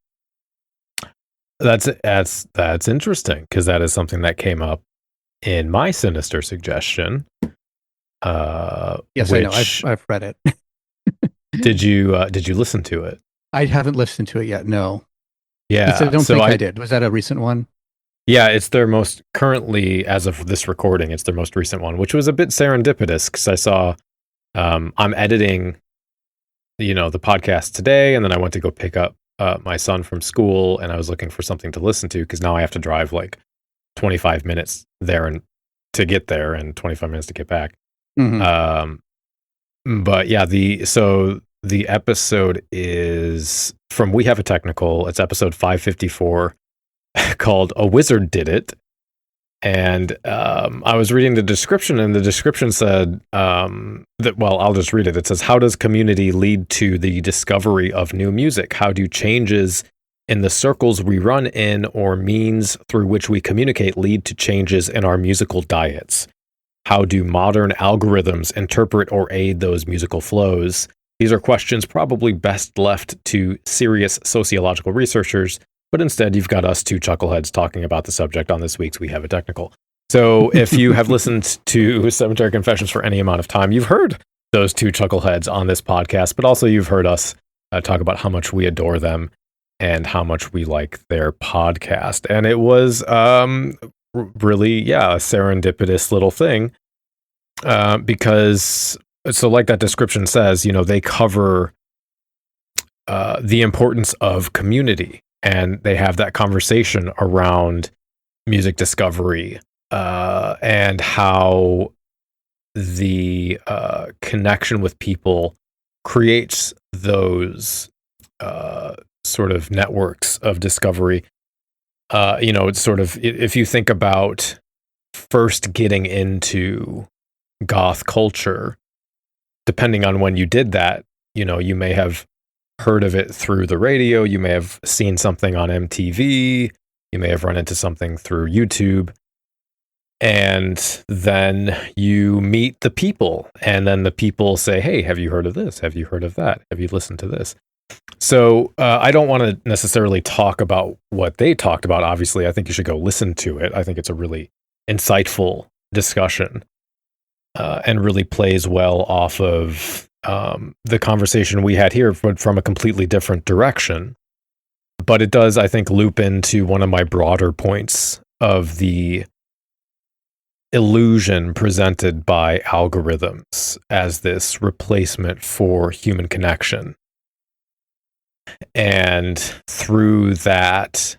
That's interesting, because that is something that came up in my Sinister Suggestion. Yes, I know. I've read it. Did you listen to it? I haven't listened to it yet. No. Yeah, I don't think I did. Was that a recent one? Yeah, it's their most currently, as of this recording, it's their most recent one, which was a bit serendipitous because I saw I'm editing, the podcast today, and then I went to go pick up my son from school, and I was looking for something to listen to because now I have to drive like 25 minutes there and to get there and 25 minutes to get back. But yeah, the episode is from We Have a Technical. It's episode 554 called A Wizard Did It. And I was reading the description, and the description said that, well, I'll just read it. It says, how does community lead to the discovery of new music? How do changes in the circles we run in or means through which we communicate lead to changes in our musical diets? How do modern algorithms interpret or aid those musical flows? These are questions probably best left to serious sociological researchers, but instead you've got us two chuckleheads talking about the subject on this week's We Have a Technical. So if you have listened to Cemetery Confessions for any amount of time, you've heard those two chuckleheads on this podcast, but also you've heard us talk about how much we adore them and how much we like their podcast. And it was really, a serendipitous little thing because... So like that description says, they cover the importance of community, and they have that conversation around music discovery and how the connection with people creates those sort of networks of discovery. It's sort of, if you think about first getting into goth culture, depending on when you did that, you may have heard of it through the radio, you may have seen something on MTV, you may have run into something through YouTube, and then you meet the people, and then the people say, hey, have you heard of this? Have you heard of that? Have you listened to this? So I don't want to necessarily talk about what they talked about. Obviously, I think you should go listen to it. I think it's a really insightful discussion. And really plays well off of the conversation we had here, but from a completely different direction. But it does, I think, loop into one of my broader points of the illusion presented by algorithms as this replacement for human connection. And through that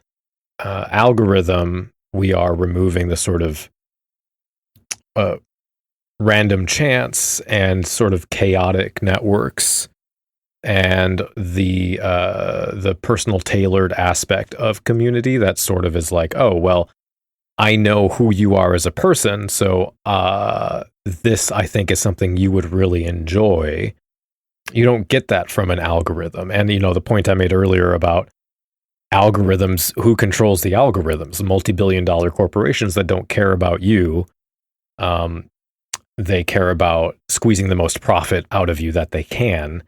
algorithm, we are removing the sort of random chance and sort of chaotic networks, and the personal tailored aspect of community that sort of is like, oh, well, I know who you are as a person, so this, I think, is something you would really enjoy. You don't get that from an algorithm. And, the point I made earlier about algorithms, who controls the algorithms? Multi-billion-dollar corporations that don't care about you. They care about squeezing the most profit out of you that they can.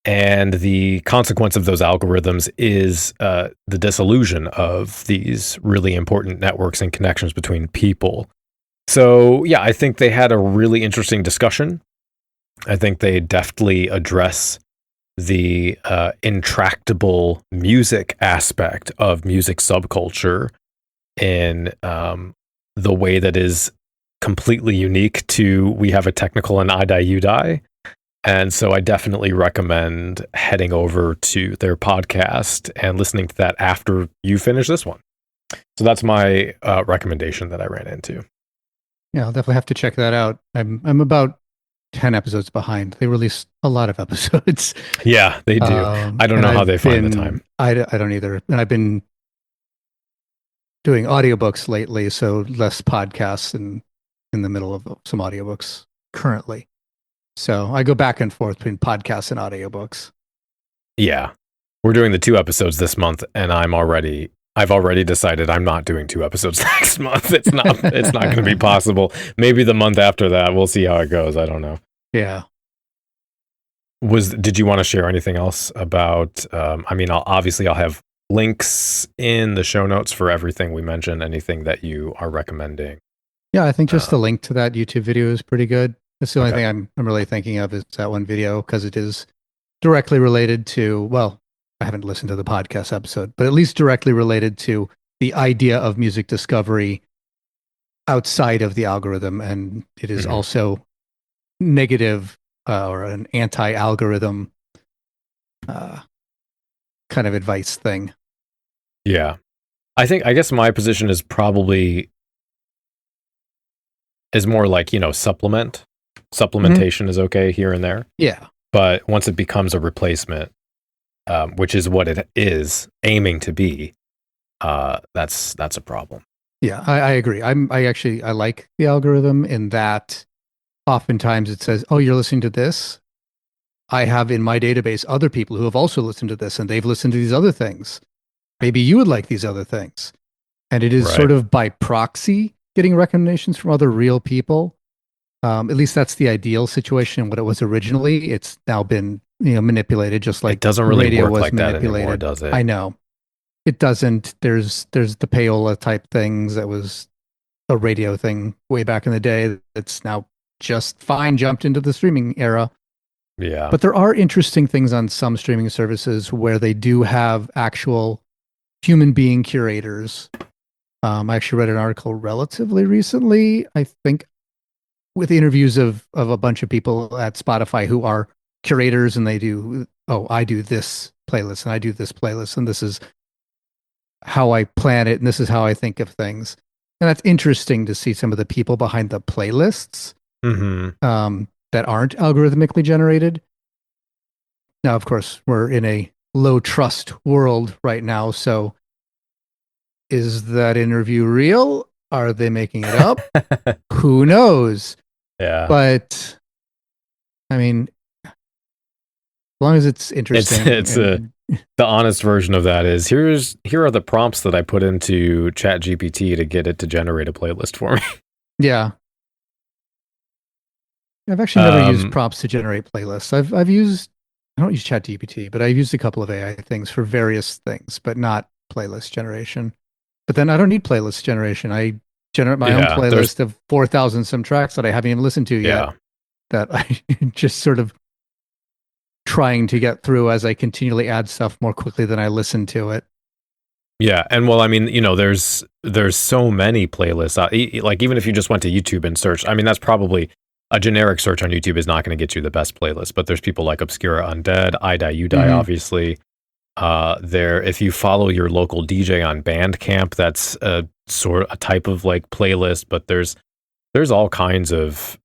And the consequence of those algorithms is the dissolution of these really important networks and connections between people. So, yeah, I think they had a really interesting discussion. I think they deftly address the intractable music aspect of music subculture in the way that is completely unique to we have a technical and I die, you die. And so I definitely recommend heading over to their podcast and listening to that after you finish this one. So that's my recommendation that I ran into. Yeah, I'll definitely have to check that out. I'm about 10 episodes behind. They release a lot of episodes. Yeah, they do. I don't know how they find the time. I don't either. And I've been doing audiobooks lately, so less podcasts and in the middle of some audiobooks currently. So I go back and forth between podcasts and audiobooks. Yeah. We're doing the 2 episodes this month, and I've already decided I'm not doing 2 episodes next month. It's not going to be possible. Maybe the month after that. We'll see how it goes. I don't know. Yeah. Did you want to share anything else about, I'll have links in the show notes for everything we mentioned, anything that you are recommending. Yeah, I think just the link to that YouTube video is pretty good. That's the only thing I'm really thinking of is that one video, because it is directly related to, well, I haven't listened to the podcast episode, but at least directly related to the idea of music discovery outside of the algorithm. And it is also negative or an anti-algorithm kind of advice thing. Yeah. I guess my position is probably is more like, supplementation is okay here and there. Yeah. But once it becomes a replacement, which is what it is aiming to be, that's a problem. Yeah, I agree. I like the algorithm in that oftentimes it says, oh, you're listening to this. I have in my database other people who have also listened to this and they've listened to these other things. Maybe you would like these other things. And it is sort of by proxy getting recommendations from other real people. At least that's the ideal situation. What it was originally, it's now been manipulated, just like it doesn't really radio work was like that manipulated. anymore, does it? I know it doesn't. There's the payola type things that was a radio thing way back in the day. That's now just fine. Jumped into the streaming era. Yeah, but there are interesting things on some streaming services where they do have actual human being curators. I actually read an article relatively recently, I think, with interviews of a bunch of people at Spotify who are curators, and they do, I do this playlist and I do this playlist, and this is how I plan it, and this is how I think of things. And that's interesting to see some of the people behind the playlists that aren't algorithmically generated. Now, of course, we're in a low trust world right now, so is that interview real? Are they making it up? Who knows? Yeah. But I mean, as long as it's interesting. The honest version of that is here are the prompts that I put into ChatGPT to get it to generate a playlist for me. Yeah. I've actually never used prompts to generate playlists. I don't use ChatGPT, but I've used a couple of AI things for various things, but not playlist generation. But then I don't need playlist generation. I generate my own playlist of 4,000 some tracks that I haven't even listened to yet. That I just sort of trying to get through as I continually add stuff more quickly than I listen to it. Yeah, and well, I mean, there's so many playlists. Like even if you just went to YouTube and searched, I mean, that's probably a generic search on YouTube is not going to get you the best playlist. But there's people like Obscura Undead, I Die You Die, obviously. If you follow your local DJ on Bandcamp, that's a type of like playlist. But there's there's all kinds of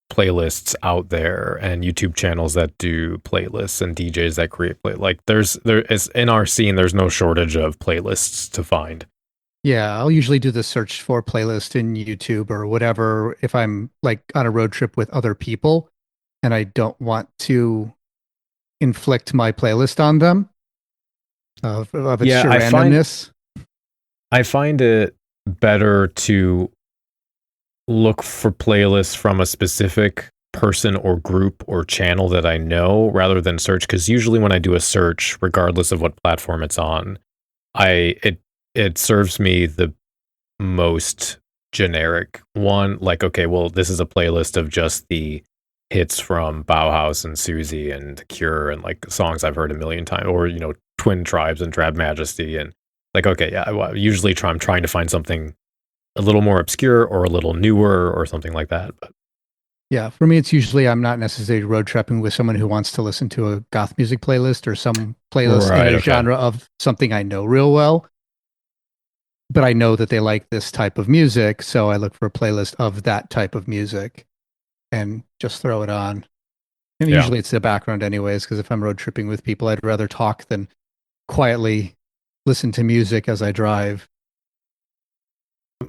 playlists out there and YouTube channels that do playlists and DJs that create there is in our scene. There's no shortage of playlists to find. Yeah, I'll usually do the search for playlist in YouTube or whatever if I'm like on a road trip with other people and I don't want to inflict my playlist on them of its sheer randomness. I find it better to look for playlists from a specific person or group or channel that I know rather than search, because usually when I do a search, regardless of what platform it's on, it serves me the most generic one. Like, okay, well, this is a playlist of just the hits from Bauhaus and Susie and The Cure and like songs I've heard a million times, or, you know, Twin Tribes and Drab Majesty. And like, okay, yeah, usually I'm trying to find something a little more obscure or a little newer or something like that. But yeah, for me, it's usually I'm not necessarily road tripping with someone who wants to listen to a goth music playlist or some playlist in a genre of something I know real well. But I know that they like this type of music, so I look for a playlist of that type of music and just throw it on. And usually it's the background anyways, because if I'm road tripping with people, I'd rather talk than quietly listen to music as I drive.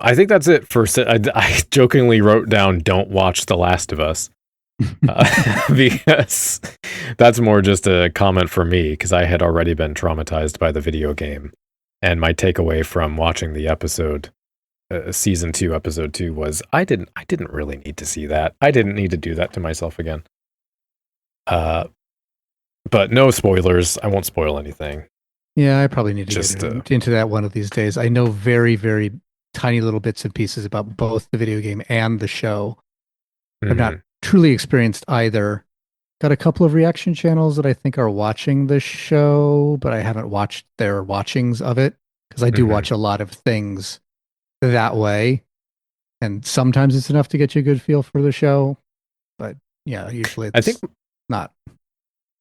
I think that's it for... I jokingly wrote down, don't watch The Last of Us. Because that's more just a comment for me, because I had already been traumatized by the video game. And my takeaway from watching the episode, season 2, episode 2, was I didn't really need to see that. I didn't need to do that to myself again. But no spoilers. I won't spoil anything. Yeah, I probably need to get into that one of these days. I know very, very tiny little bits and pieces about both the video game and the show. I've not truly experienced either. Got a couple of reaction channels that I think are watching the show, but I haven't watched their watchings of it because I do watch a lot of things that way. And sometimes it's enough to get you a good feel for the show. But yeah, usually it's not.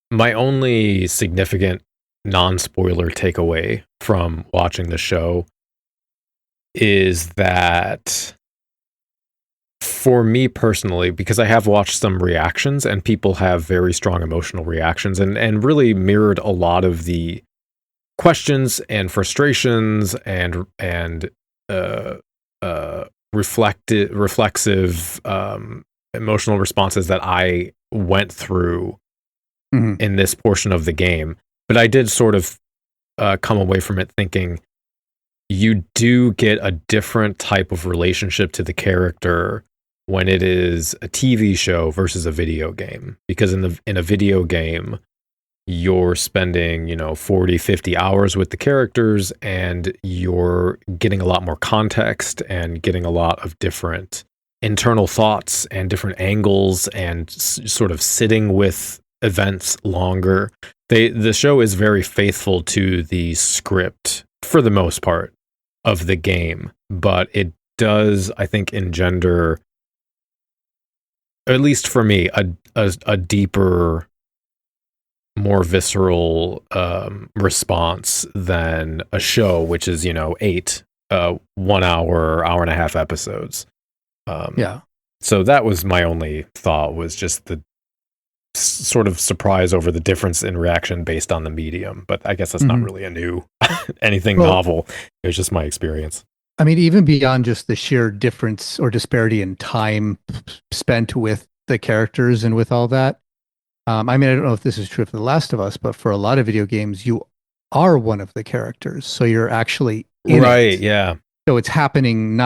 My only significant non-spoiler takeaway from watching the show is that for me personally, because I have watched some reactions and people have very strong emotional reactions and really mirrored a lot of the questions and frustrations and reflexive emotional responses that I went through in this portion of the game. But I did sort of come away from it thinking you do get a different type of relationship to the character when it is a TV show versus a video game. Because in a video game, you're spending, 40, 50 hours with the characters and you're getting a lot more context and getting a lot of different internal thoughts and different angles and sort of sitting with events longer. The show is very faithful to the script for the most part of the game, but it does, I think, engender, at least for me, a deeper, more visceral response than a show, which is 8 1 hour and a half episodes. So that was my only thought, was just the sort of surprise over the difference in reaction based on the medium. But I guess that's not really a new anything novel. It was just my experience. I mean, even beyond just the sheer difference or disparity in time spent with the characters and with all that. I mean, I don't know if this is true for The Last of Us, but for a lot of video games, you are one of the characters. So you're actually in it. Yeah. So it's happening,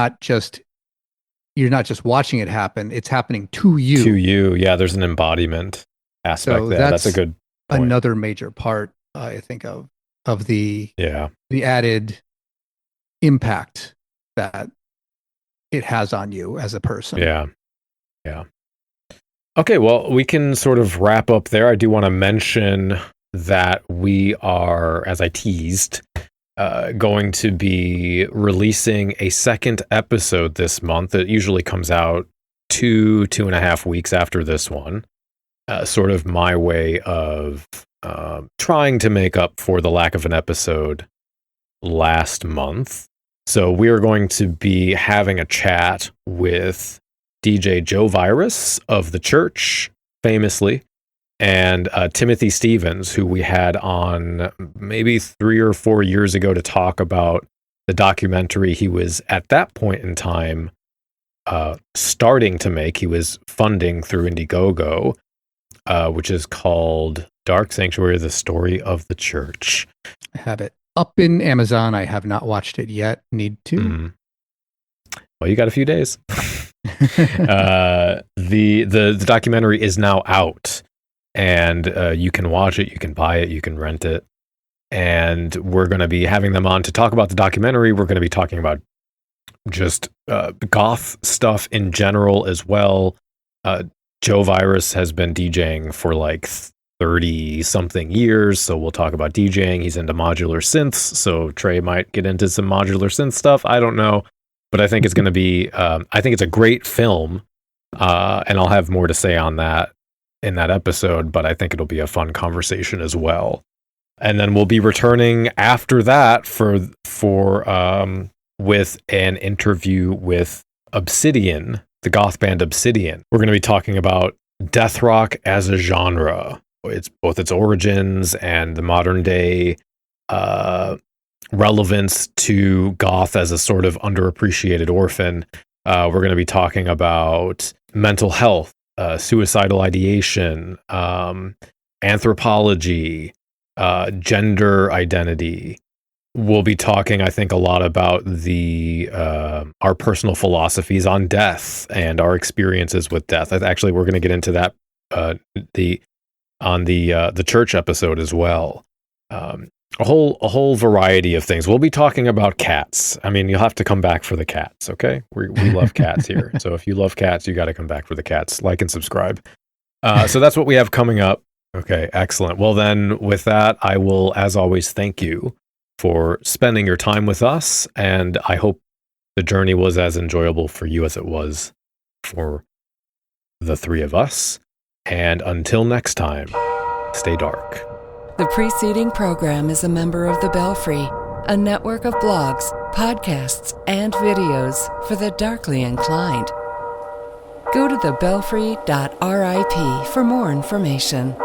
you're not just watching it happen, it's happening to you. To you, yeah, there's an embodiment aspect there. That's a good point. Another major part, I think, of the added impact that it has on you as a person. Yeah. Okay, well, we can sort of wrap up there. I do want to mention that we are, as I teased, going to be releasing a second episode this month. It usually comes out 2.5 weeks after this one. Sort of my way of trying to make up for the lack of an episode last month. So we're going to be having a chat with DJ Joe Virus of The Church, famously, and Timothy Stevens, who we had on maybe 3 or 4 years ago to talk about the documentary he was at that point in time starting to make. He was funding through Indiegogo, which is called Dark Sanctuary, The Story of the Church. I have it up in Amazon. I have not watched it yet. Need to. Mm. Well, you got a few days. The documentary is now out, and you can watch it, you can buy it, you can rent it. And we're going to be having them on to talk about the documentary. We're going to be talking about just goth stuff in general as well. Joe Virus has been DJing for like 30 something years, so we'll talk about DJing. He's into modular synths, so Trey might get into some modular synth stuff. I don't know, but I think it's going to be I think it's a great film, and I'll have more to say on that in that episode, but I think it'll be a fun conversation as well. And then we'll be returning after that for with an interview with Obsidian, the goth band Obsidian. We're going to be talking about death rock as a genre. It's both its origins and the modern day relevance to goth as a sort of underappreciated orphan. We're going to be talking about mental health, suicidal ideation, anthropology, gender identity. We'll be talking, I think, a lot about our personal philosophies on death and our experiences with death. Actually, we're going to get into that on the church episode as well. A whole variety of things. We'll be talking about cats. I mean, you'll have to come back for the cats, okay? We love cats here. So if you love cats, you got to come back for the cats. Like and subscribe. So that's what we have coming up. Okay, excellent. Well, then, with that, I will, as always, thank you for spending your time with us, and I hope the journey was as enjoyable for you as it was for the three of us. And until next time, stay dark. The preceding program is a member of The Belfry, a network of blogs, podcasts, and videos for the darkly inclined. Go to thebelfry.rip for more information.